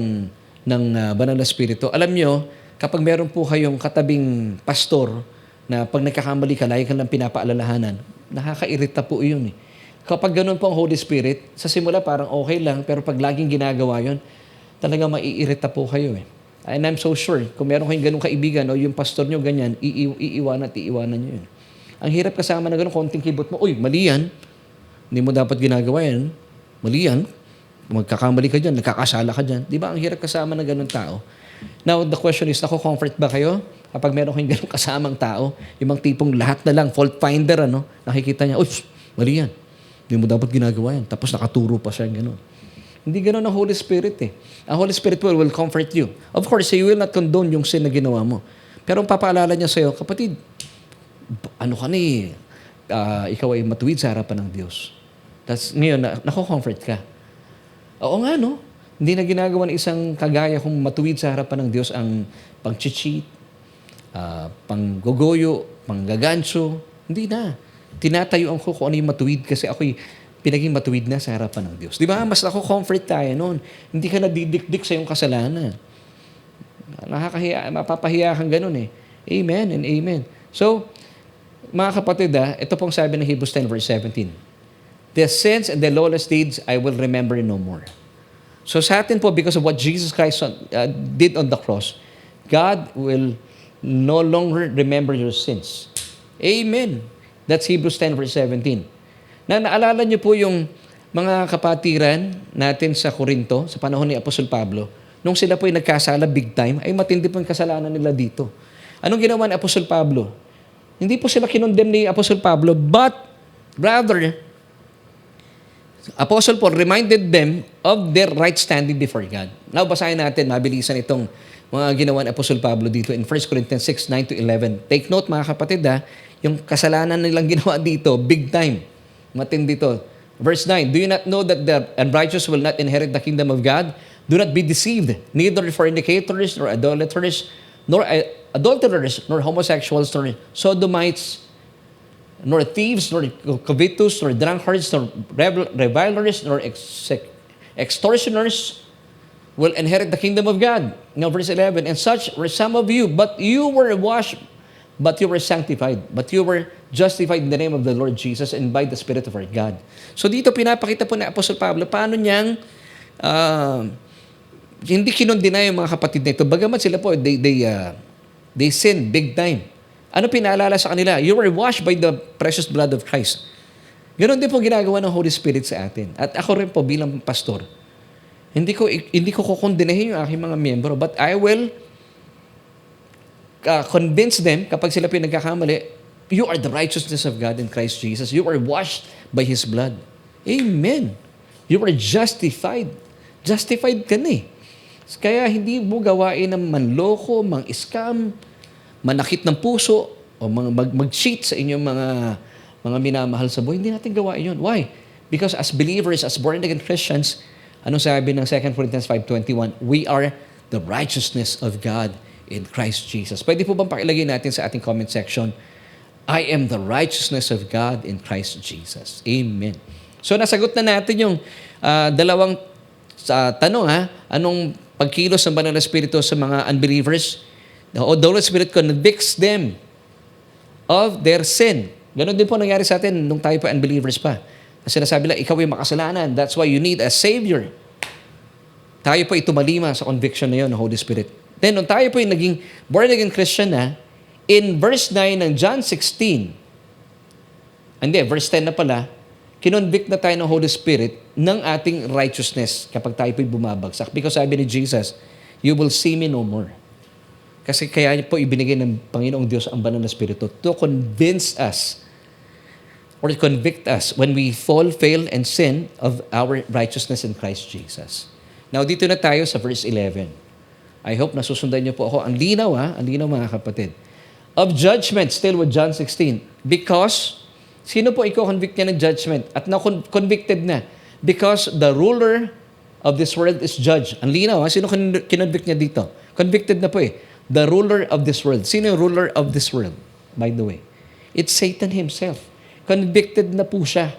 ng banal na spirito. Alam nyo, kapag meron po kayong katabing pastor na pag nagkakamali ka, lagi ka lang pinapaalalahanan, nakakairita po yun eh. Kapag ganun po ang Holy Spirit, sa simula parang okay lang, pero pag laging ginagawa yun, talaga maiirita po kayo eh. And I'm so sure, kung meron kayong ganung kaibigan o yung pastor nyo ganyan, iiwanan nyo yun. Ang hirap kasama na ganun, konting kibot mo, uy, mali yan. Hindi mo dapat ginagawa yan. Mali yan. Magkakamali ka dyan, nagkakasala ka dyan. Di ba? Ang hirap kasama na ganun tao. Now, the question is, nako-comfort ba kayo? Kapag meron kayong ganung kasamang tao, yung mga tipong lahat na lang, fault finder, nakikita niya, uy, mali yan. Hindi mo dapat ginagawa yan. Tapos nakaturo pa siya, ganun. Hindi gano'n ang Holy Spirit eh. Ang Holy Spirit will comfort you. Of course, He will not condone yung sin na ginawa mo. Pero ang papaalala niya sa'yo, kapatid, ikaw ay matuwid sa harapan ng Diyos. Tapos ngayon, nako-comfort ka. Oo nga, no? Hindi na ginagawa ng isang kagaya kung matuwid sa harapan ng Diyos ang pang-cheat, pang-gogoyo, pang-gaganso. Hindi na. Tinatayuan ko kung ano yung matuwid kasi ako'y pinaging matuwid na sa harapan ng Diyos. Di ba? Mas nako-comfort tayo noon. Hindi ka nadidikdik sa iyong kasalanan. Nakakahiya, mapapahiya kang ganun eh. Amen and amen. So, mga kapatid, ito pong sabi ng Hebrews 10 verse 17. The sins and the lawless deeds I will remember no more. So sa atin po, because of what Jesus Christ did on the cross, God will no longer remember your sins. Amen. That's Hebrews 10 verse 17. Naalala niyo po yung mga kapatiran natin sa Corinto, sa panahon ni Apostol Pablo, nung sila po ay nagkasala big time, ay matindi po yung kasalanan nila dito. Anong ginawa ni Apostol Pablo? Hindi po sila kinondemn ni Apostol Pablo, but rather, Apostle Paul reminded them of their right standing before God. Now, basahin natin, mabilisan itong mga ginawa ni Apostol Pablo dito in 1 Corinthians 6, 9-11. Take note mga kapatid, yung kasalanan nilang ginawa dito, big time. Matindi to. Verse 9, do you not know that the unrighteous will not inherit the kingdom of God? Do not be deceived. Neither fornicators, nor idolaters, nor homosexuals, nor sodomites, nor thieves, nor covetous, nor drunkards, nor revilers, nor extortioners will inherit the kingdom of God. Now, verse 11, and such were some of you, but you were washed, but you were sanctified, but you were justified in the name of the Lord Jesus and by the Spirit of our God. So dito pinapakita po ni Apostle Pablo paano niyang hindi kinondena yung mga kapatid na ito. Bagamat sila po, they sin big time. Ano pinaalala sa kanila? You were washed by the precious blood of Christ. Ganon din po ginagawa ng Holy Spirit sa atin. At ako rin po bilang pastor, hindi ko kukondenahin yung aking mga miyembro, but I will convince them kapag sila pinagkakamali, you are the righteousness of God in Christ Jesus. You are washed by His blood. Amen. You are justified. Justified ka na eh. Kaya hindi mo gawain ng manloko, mang-scam, manakit ng puso, o mag-cheat sa inyong mga minamahal sa buhay. Hindi natin gawain yun. Why? Because as believers, as born-again Christians, anong sabi ng 2 Corinthians 5:21? We are the righteousness of God in Christ Jesus. Pwede po bang pakilagay natin sa ating comment section, I am the righteousness of God in Christ Jesus. Amen. So nasagot na natin yung dalawang tanong anong pagkilos ng Banal na Espiritu sa mga unbelievers? The Holy Spirit convicts them of their sin. Ganon din po nangyari sa atin nung tayo pa unbelievers pa. Kasi sinasabi lang, ikaw ay makasalanan. That's why you need a Savior. Tayo po ay tumalima sa conviction na yun ng Holy Spirit. Then, nung tayo po ay naging born-again Christian na, in verse 9 ng John 16, verse 10 na pala, kinonvict na tayo ng Holy Spirit ng ating righteousness kapag tayo po ay bumabagsak. Because sabi ni Jesus, you will see me no more. Kasi kaya po ibinigay ng Panginoong Diyos ang Banal na Espiritu to convince us or convict us when we fall, fail, and sin of our righteousness in Christ Jesus. Now, dito na tayo sa verse 11. I hope nasusundan niyo po ako. Ang linaw mga kapatid. Of judgment, still with John 16. Because, sino po i-convict niya ng judgment? At na-convicted na. Because the ruler of this world is judged. Ang linaw, sino kinonvict niya dito? Convicted na po eh. The ruler of this world. Sino yung ruler of this world? By the way. It's Satan himself. Convicted na po siya.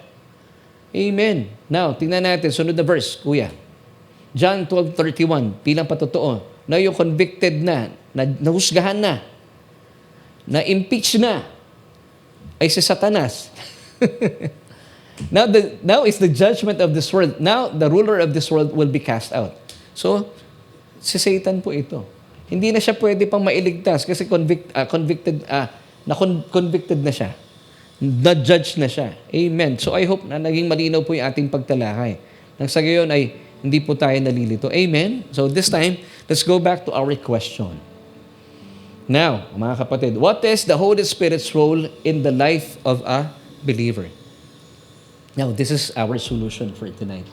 Amen. Now, tingnan natin. Sunod na verse, kuya. John 12:31. Bilang patotoo. Na yung convicted na nahusgahan na impeach na, ay si Satanas. Now is the judgment of this world. Now, the ruler of this world will be cast out. So, si Satan po ito. Hindi na siya pwede pang mailigtas kasi convicted na siya. Na-judge na siya. Amen. So I hope na naging malinaw po yung ating pagtalakay. Nang sa gayon ay hindi po tayo nalilito. Amen. So this time, let's go back to our question. Now, mga kapatid, what is the Holy Spirit's role in the life of a believer? Now, this is our solution for tonight.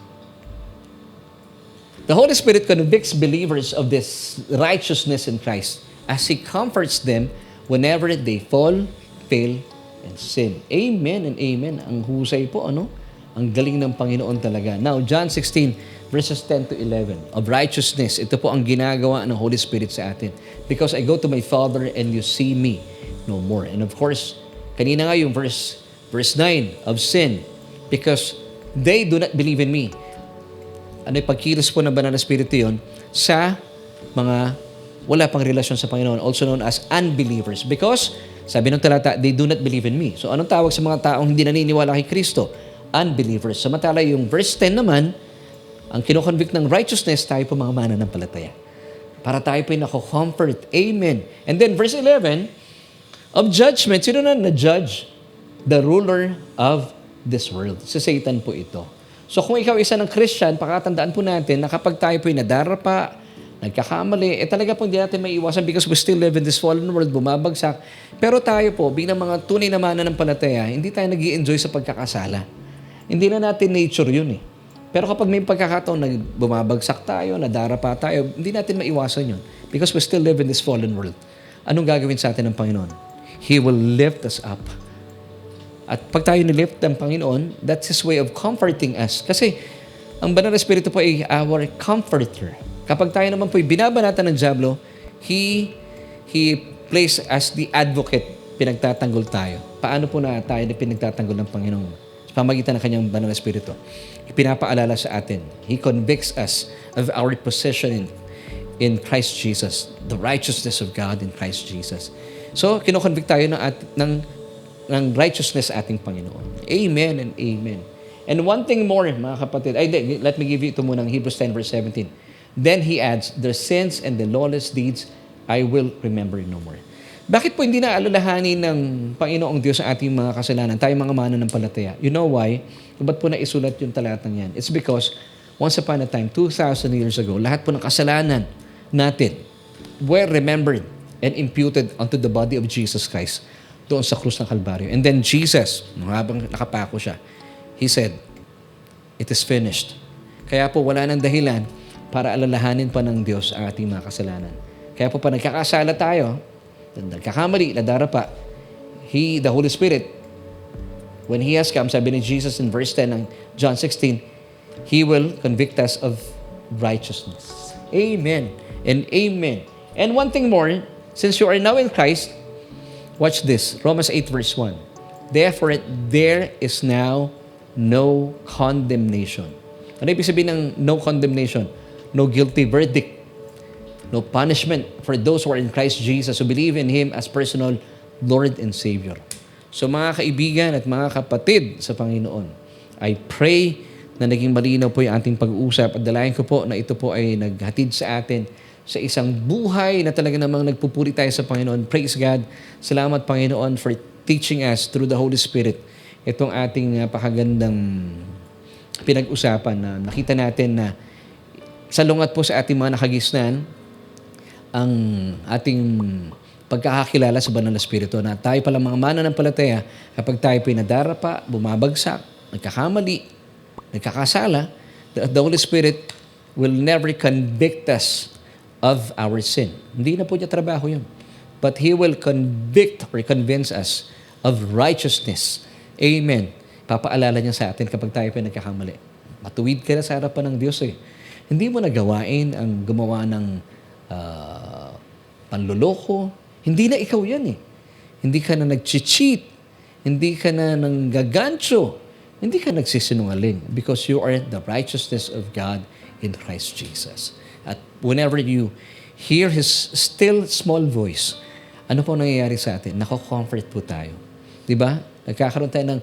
The Holy Spirit convicts believers of this righteousness in Christ as He comforts them whenever they fall, fail, and sin. Amen and amen. Ang husay po, Ang galing ng Panginoon talaga. Now, John 16, verses 10 to 11, of righteousness. Ito po ang ginagawa ng Holy Spirit sa atin. Because I go to my Father and you see me no more. And of course, kanina nga yung verse 9 of sin. Because they do not believe in me. Ano yung pagkilos po ng Banal na Espiritu yun sa mga wala pang relasyon sa Panginoon, also known as unbelievers. Because, sabi ng talata, they do not believe in me. So, anong tawag sa mga taong hindi naniniwala kay Kristo? Unbelievers. Samantala, yung verse 10 naman, ang kinoconvict ng righteousness, tayo po mga mananampalataya. Para tayo po yung nako-comfort. Amen. And then, verse 11, of judgment, sino na judge? The ruler of this world. Si Satan po ito. So kung ikaw isa ng Christian, pakatandaan po natin na kapag tayo po'y nadarapa, nagkakamali, talaga po hindi natin maiiwasan because we still live in this fallen world, bumabagsak. Pero tayo po, bilang mga tunay na mananampalataya, hindi tayo nag-i-enjoy sa pagkakasala. Hindi na natin nature yun eh. Pero kapag may pagkakataon na bumabagsak tayo, nadarapa tayo, hindi natin maiwasan yun because we still live in this fallen world. Anong gagawin sa atin ng Panginoon? He will lift us up. At pag tayo nilift ng Panginoon, that's His way of comforting us. Kasi ang Banal na Espiritu po ay our comforter. Kapag tayo naman po ay binabanatan ng Diablo, He plays as the advocate, pinagtatanggol tayo. Paano po na tayo na pinagtatanggol ng Panginoon? Sa pamagitan ng Kanyang Banal na Espiritu. Ipinapaalala sa atin. He convicts us of our position in Christ Jesus, the righteousness of God in Christ Jesus. So, kinoconvict tayo ng ng righteousness ating Panginoon. Amen and amen. And one thing more, mga kapatid, let me give you ito muna ng Hebrews 10 verse 17. Then he adds, their sins and the lawless deeds I will remember no more. Bakit po hindi na alalahanin ng Panginoong Diyos ang ating mga kasalanan, tayo mga mananampalataya? You know why? Ba't po naisulat yung talatang yan? It's because once upon a time, 2,000 years ago, lahat po ng kasalanan natin were remembered and imputed unto the body of Jesus Christ doon sa krus ng Kalbaryo. And then Jesus, habang nakapako siya, He said, it is finished. Kaya po wala nang dahilan para alalahanin pa ng Diyos ang ating mga kasalanan. Kaya po pa nagkakasala tayo, nagkakamali, nadarapa, the Holy Spirit, when He has come, sabi ni Jesus in verse 10 ng John 16, He will convict us of righteousness. Amen and amen. And one thing more, since you are now in Christ, watch this, Romans 8 verse 1. Therefore, there is now no condemnation. Ano ibig sabihin ng no condemnation? No guilty verdict. No punishment for those who are in Christ Jesus, who believe in Him as personal Lord and Savior. So mga kaibigan at mga kapatid sa Panginoon, I pray na naging malinaw po yung ating pag-uusap at dalayan ko po na ito po ay naghatid sa atin sa isang buhay na talaga namang nagpupuri tayo sa Panginoon. Praise God. Salamat Panginoon for teaching us through the Holy Spirit itong ating napakagandang pinag-usapan na nakita natin na salungat po sa ating mga nakagisnan ang ating pagkakakilala sa Banal na Espiritu na tayo pala mga mananampalataya kapag tayo pinadarapa, bumabagsak, nagkakamali, nagkakasala, the Holy Spirit will never convict us of our sin. Hindi na po niya trabaho yun. But He will convict or convince us of righteousness. Amen. Papaalala niya sa atin kapag tayo nagkakamali. Matuwid ka na sa harapan ng Diyos eh. Hindi mo nagawain ang gumawa ng panloloko. Hindi na ikaw yan eh. Hindi ka na nag-cheat. Hindi ka na nanggagancho. Hindi ka nagsisinungaling because you are the righteousness of God in Christ Jesus. At whenever you hear His still small voice, ano po nangyayari sa atin? Nako-comfort po tayo. Diba? Nagkakaroon tayo ng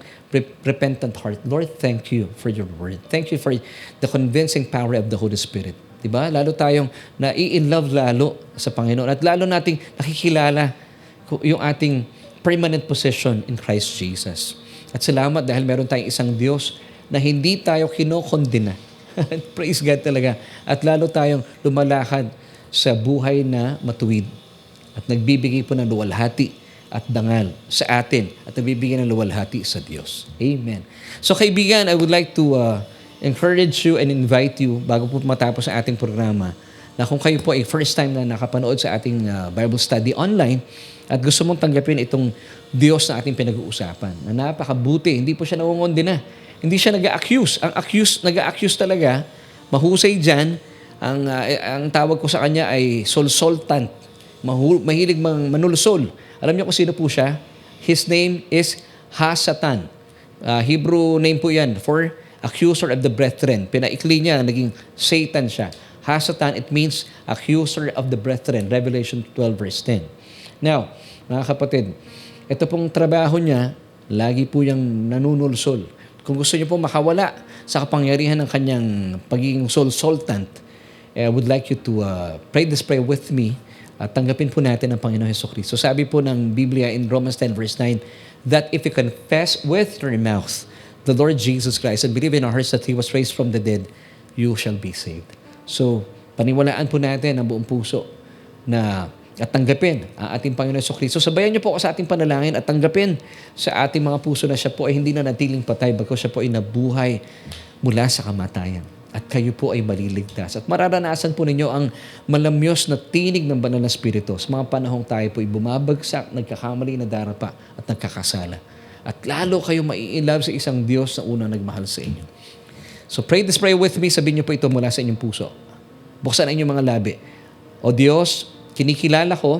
repentant heart. Lord, thank you for your word. Thank you for the convincing power of the Holy Spirit. Diba? Lalo tayong nai-in-love lalo sa Panginoon at lalo nating nakikilala yung ating permanent possession in Christ Jesus. At salamat dahil meron tayong isang Diyos na hindi tayo kinokondena. Praise God talaga. At lalo tayong lumalakad sa buhay na matuwid. At nagbibigay po ng luwalhati at dangal sa atin at nagbibigay ng luwalhati sa Diyos. Amen. So kaibigan, I would like to encourage you and invite you bago po matapos ang ating programa na kung kayo po ay first time na nakapanood sa ating Bible study online at gusto mong tanggapin itong Diyos na ating pinag-uusapan na napakabuti, hindi po siya nangungondena. Hindi siya nag-accuse. Nag-accuse talaga, mahusay dyan, ang tawag ko sa kanya ay solsultant. Mahilig manulsol. Alam niyo kung sino po siya? His name is Hasatan. Hebrew name po yan for accuser of the brethren. Pinaikli niya, naging Satan siya. Hasatan, it means accuser of the brethren. Revelation 12 verse 10. Now, mga kapatid, ito pong trabaho niya, lagi po yung nanunulsol. Kung gusto niyo po makawala sa kapangyarihan ng kanyang pagiging solsultant, I would like you to pray this prayer with me at tanggapin po natin ang Panginoon Jesucristo. Sabi po ng Biblia in Romans 10 verse 9 that if you confess with your mouth the Lord Jesus Christ and believe in our hearts that He was raised from the dead, you shall be saved. So, paniwalaan po natin ang buong puso na at tanggapin ang ating Panginoon Jesucristo. Sabayan niyo po ako sa ating panalangin at tanggapin sa ating mga puso na siya po ay hindi na natiling patay bagkus siya po ay nabuhay mula sa kamatayan. At kayo po ay maliligtas. At mararanasan po ninyo ang malamyos na tinig ng Banal na Espiritu sa mga panahong tayo po ay bumabagsak, nagkakamali na darapa at nagkakasala. At lalo kayo mai-inlove sa isang Diyos na unang nagmahal sa inyo. So pray this prayer with me. Sabihin niyo po ito mula sa inyong puso. Buksan ang inyong mga labi. O Diyos, kinikilala ko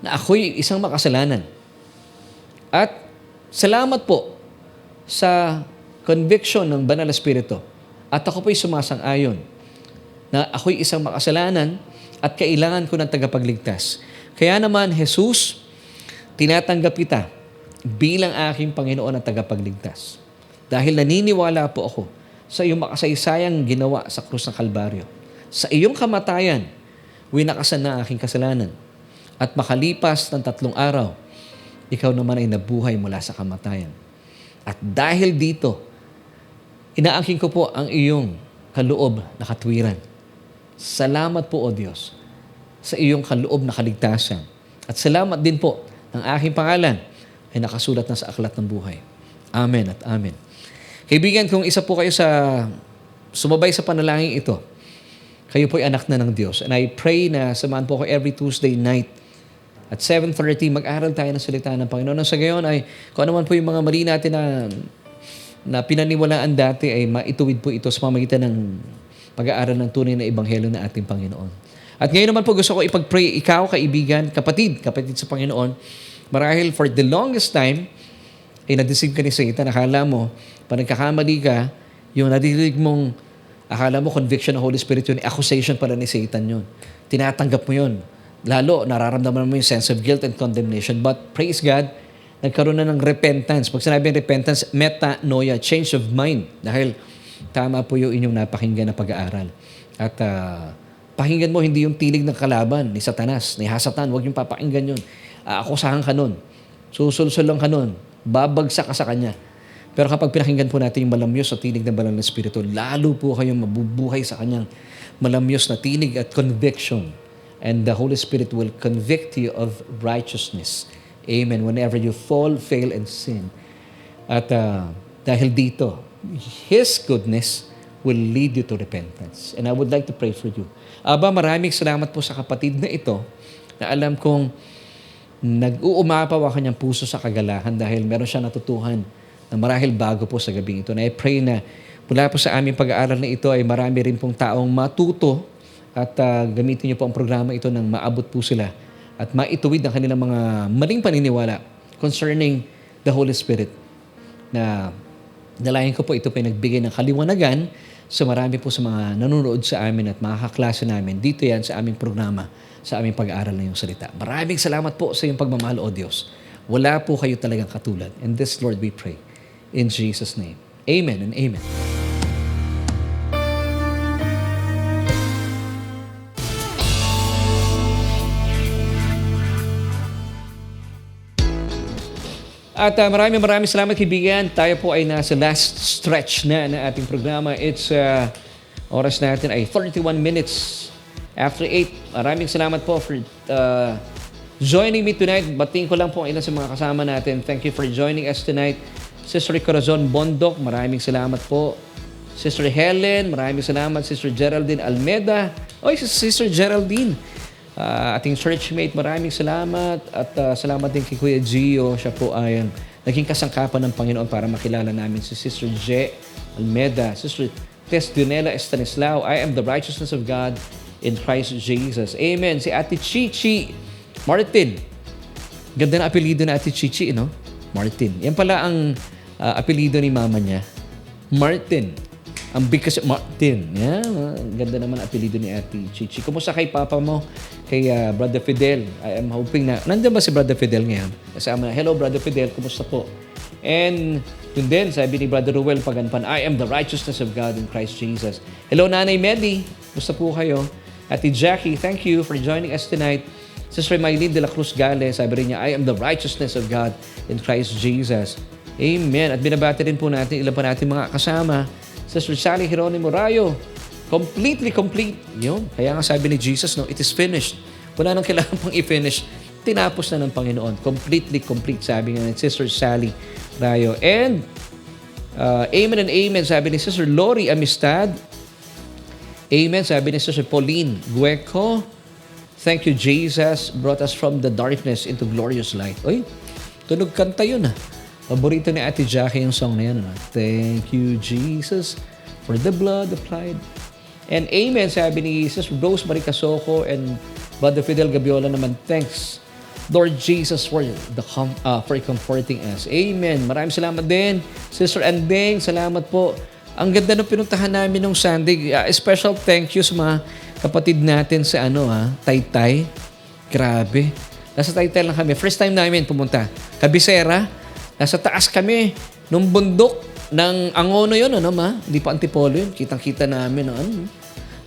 na ako'y isang makasalanan. At salamat po sa conviction ng Banal na Espiritu. At ako po'y sumasang-ayon na ako'y isang makasalanan at kailangan ko ng tagapagligtas. Kaya naman, Jesus, tinatanggap kita bilang aking Panginoon at tagapagligtas. Dahil naniniwala po ako sa iyong makasaysayang ginawa sa krus ng Kalbaryo. Sa iyong kamatayan, winakasan na aking kasalanan. At makalipas ng 3 araw, ikaw naman ay nabuhay mula sa kamatayan. At dahil dito, inaangkin ko po ang iyong kaloob na katwiran. Salamat po, O Diyos, sa iyong kaloob na kaligtasan. At salamat din po ng aking pangalan ay nakasulat na sa aklat ng buhay. Amen at amen. Kaibigan, kung isa po kayo sa sumabay sa panalangin ito, kayo po ay anak na ng Diyos. And I pray na samahan po ako every Tuesday night at 7:30, mag-aral tayo ng salita ng Panginoon. Sa gayon ay, kung ano man po yung mga mali natin na pinaniwalaan dati, ay maituwid po ito sa pamamagitan ng pag-aaral ng tunay na ebanghelyo ng ating Panginoon. At ngayon naman po gusto ko ipag-pray ikaw, kaibigan, kapatid sa Panginoon, marahil for the longest time, ay nadisig ka ni Satan. Akala mo, pag nagkakamali ka, yung nadidinig mong, akala mo conviction ng Holy Spirit yun, accusation pala ni Satan yun. Tinatanggap mo yun. Lalo, nararamdaman mo yung sense of guilt and condemnation. But praise God, nagkaroon na ng repentance. Pag sinabing repentance, metanoia, change of mind. Dahil tama po yung inyong napakinggan na pag-aaral. At pakinggan mo hindi yung tinig ng kalaban ni Satanas, ni Hasatan. Huwag yung papakinggan yun. Akusahan ka nun. Susulsulang ka nun. Babagsak ka sa kanya. Pero kapag pinakinggan po natin yung malamyos sa tinig ng banal na Espiritu, lalo po kayong mabubuhay sa kanyang malamyos na tinig at conviction. And the Holy Spirit will convict you of righteousness. Amen. Whenever you fall, fail, and sin. At dahil dito, His goodness will lead you to repentance. And I would like to pray for you. Aba, maraming salamat po sa kapatid na ito na alam kong nag-uumapaw ang kanyang puso sa kagalahan dahil meron siya natutuhan na marahil bago po sa gabing ito. Na I pray na mula po sa aming pag-aaral na ito ay marami rin pong taong matuto at gamitin niyo po ang programa ito nang maabot po sila at maituwid ang kanilang mga maling paniniwala concerning the Holy Spirit. Na dalayan ko po ito pinagbigay ng kaliwanagan sa marami po sa mga nanonood sa amin at mga kaklase namin. Dito yan sa aming programa, sa aming pag-aaral na yung salita. Maraming salamat po sa iyong pagmamahal, O Diyos. Wala po kayo talagang katulad. And this, Lord, we pray. In Jesus' name. Amen and amen. At maraming salamat, kaibigan. Tayo po ay nasa last stretch na ating programa. It's oras natin ay 31 minutes after 8. Maraming salamat po for joining me tonight. Batiin ko lang po ang ilan sa mga kasama natin. Thank you for joining us tonight. Sister Corazon Bondok, maraming salamat po. Sister Helen, maraming salamat. Sister Geraldine Almeda. Oy, Sister Geraldine. Ating churchmate, maraming salamat. At salamat din kay Kuya Gio. Siya po ay naging kasangkapan ng Panginoon para makilala namin si Sister Je Almeda. Sister Tess Dionela Estanislao. I am the righteousness of God in Christ Jesus. Amen. Si Ate Chichi Martin. Ganda na apelido na Ate Chichi, no? Martin. Yan pala ang apelido ni mama niya. Martin. Ang big kasi Martin. Yeah, ganda naman ang apelido ni Ate Chichi. Kumusta kay Papa mo? Kay Brother Fidel. I am hoping na... Nandiyan ba si Brother Fidel ngayon? Kasama na, hello Brother Fidel, kumusta po? And yun din, sabi ni Brother Ruel Paganpan, I am the righteousness of God in Christ Jesus. Hello Nanay Medi, kumusta po kayo? Ate Jackie, thank you for joining us tonight. Sister Maylene de la Cruz Gale, sabi rin niya, I am the righteousness of God in Christ Jesus. Amen. At binabati rin po natin, ilan pa natin mga kasama. Sister Sally Geronimo Rayo, completely complete. Yun. Kaya nga sabi ni Jesus, no, it is finished. Wala nang kailangan pang i-finish. Tinapos na ng Panginoon. Completely complete, sabi nga ni Sister Sally Rayo. And, amen and amen, sabi ni Sister Lori Amistad. Amen, sabi ni Sister Pauline Gueco. Thank you, Jesus, brought us from the darkness into glorious light. Oy, tunog kanta yun, Paborito ni Ate Jackie yung song na yan. Thank you, Jesus, for the blood applied. And amen, sabi ni Sister Rose Marie Casoko and Brother Fidel Gabiola naman, thanks, Lord Jesus, for comforting us. Amen. Maraming salamat din. Sister Andeng, salamat po. Ang ganda ng pinuntahan namin nung Sunday. Special thank you sa mga kapatid natin sa Taytay. Grabe. Nasa Taytay lang kami. First time namin pumunta. Kabisera. Nasa taas kami nung bundok ng Angono yun, ano ma? Hindi pa Antipolo yun. Kitang-kita namin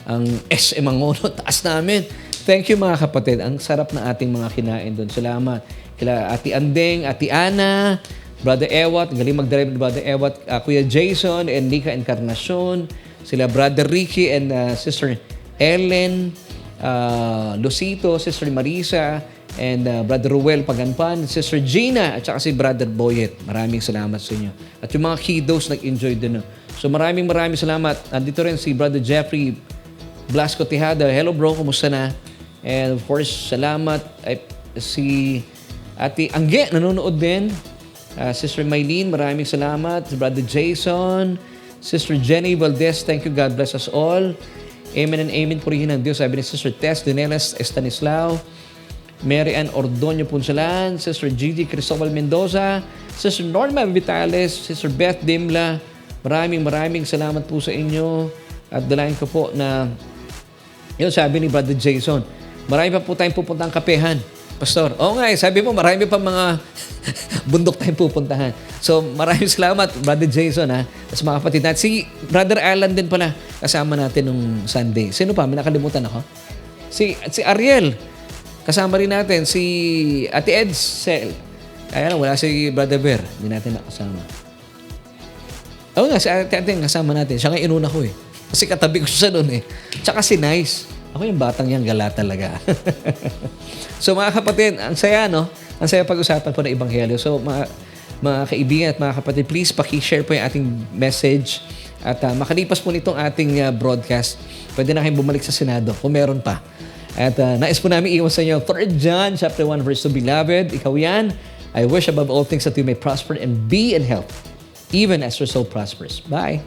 ang SM Angono, taas namin. Thank you mga kapatid. Ang sarap na ating mga kinain doon. Salamat. Kila Ate Andeng, Ate Ana, Brother Ewat, galing mag-drive ni Brother Ewat, Kuya Jason, and Nika Encarnacion, sila Brother Ricky and Sister Ellen, Lucito, Sister Marisa, and Brother Ruel Paganpan, Sister Gina, at saka si Brother Boyet. Maraming salamat sa inyo. At yung mga kiddos nag-enjoy din. So maraming salamat. Andito rin si Brother Jeffrey Blasco Tejada. Hello bro, kumusta na? And of course, salamat. Si Ate Angge, nanonood din. Sister Maylene, maraming salamat. Brother Jason, Sister Jenny Valdez, thank you. God bless us all. Amen and amen. Purihin ang Diyos. Sabi ni Sister Tess Dinelas Estanislao, Mary Ann Ordonio Punsalan, Sister Gigi Cristobal Mendoza, Sister Norma Vitales, Sister Beth Dimla. Maraming salamat po sa inyo. At dalayan ko po na, yun sabi ni Brother Jason, marami pa po tayong pupuntang kapehan. Pastor, oo nga sabi mo marami pa mga bundok tayong pupuntahan. So maraming salamat Brother Jason Tapos mga kapatid natin. Si Brother Alan din pala kasama natin nung Sunday. Sino pa? May nakalimutan ako. Si Ariel. Kasama rin natin. Si Ate Edsel. Kaya lang, wala si Brother Bear. Hindi natin nakasama. Oo nga, si Ate Edsel kasama natin. Siya nga inuna ko Kasi katabi ko siya noon Tsaka si Nice. Ako yung batang yan, gala talaga. So mga kapatid, ang saya, no? Ang saya pag-usapan po ng Ebanghelyo. So mga kaibigan at mga kapatid, please paki-share po yung ating message. At makalipas po nitong ating broadcast, pwede na kayong bumalik sa Senado kung meron pa. At nais po namin iwan sa inyo, 3 John chapter 1 verse 2, Beloved, ikaw yan, I wish above all things that you may prosper and be in health, even as your soul prospers. Bye!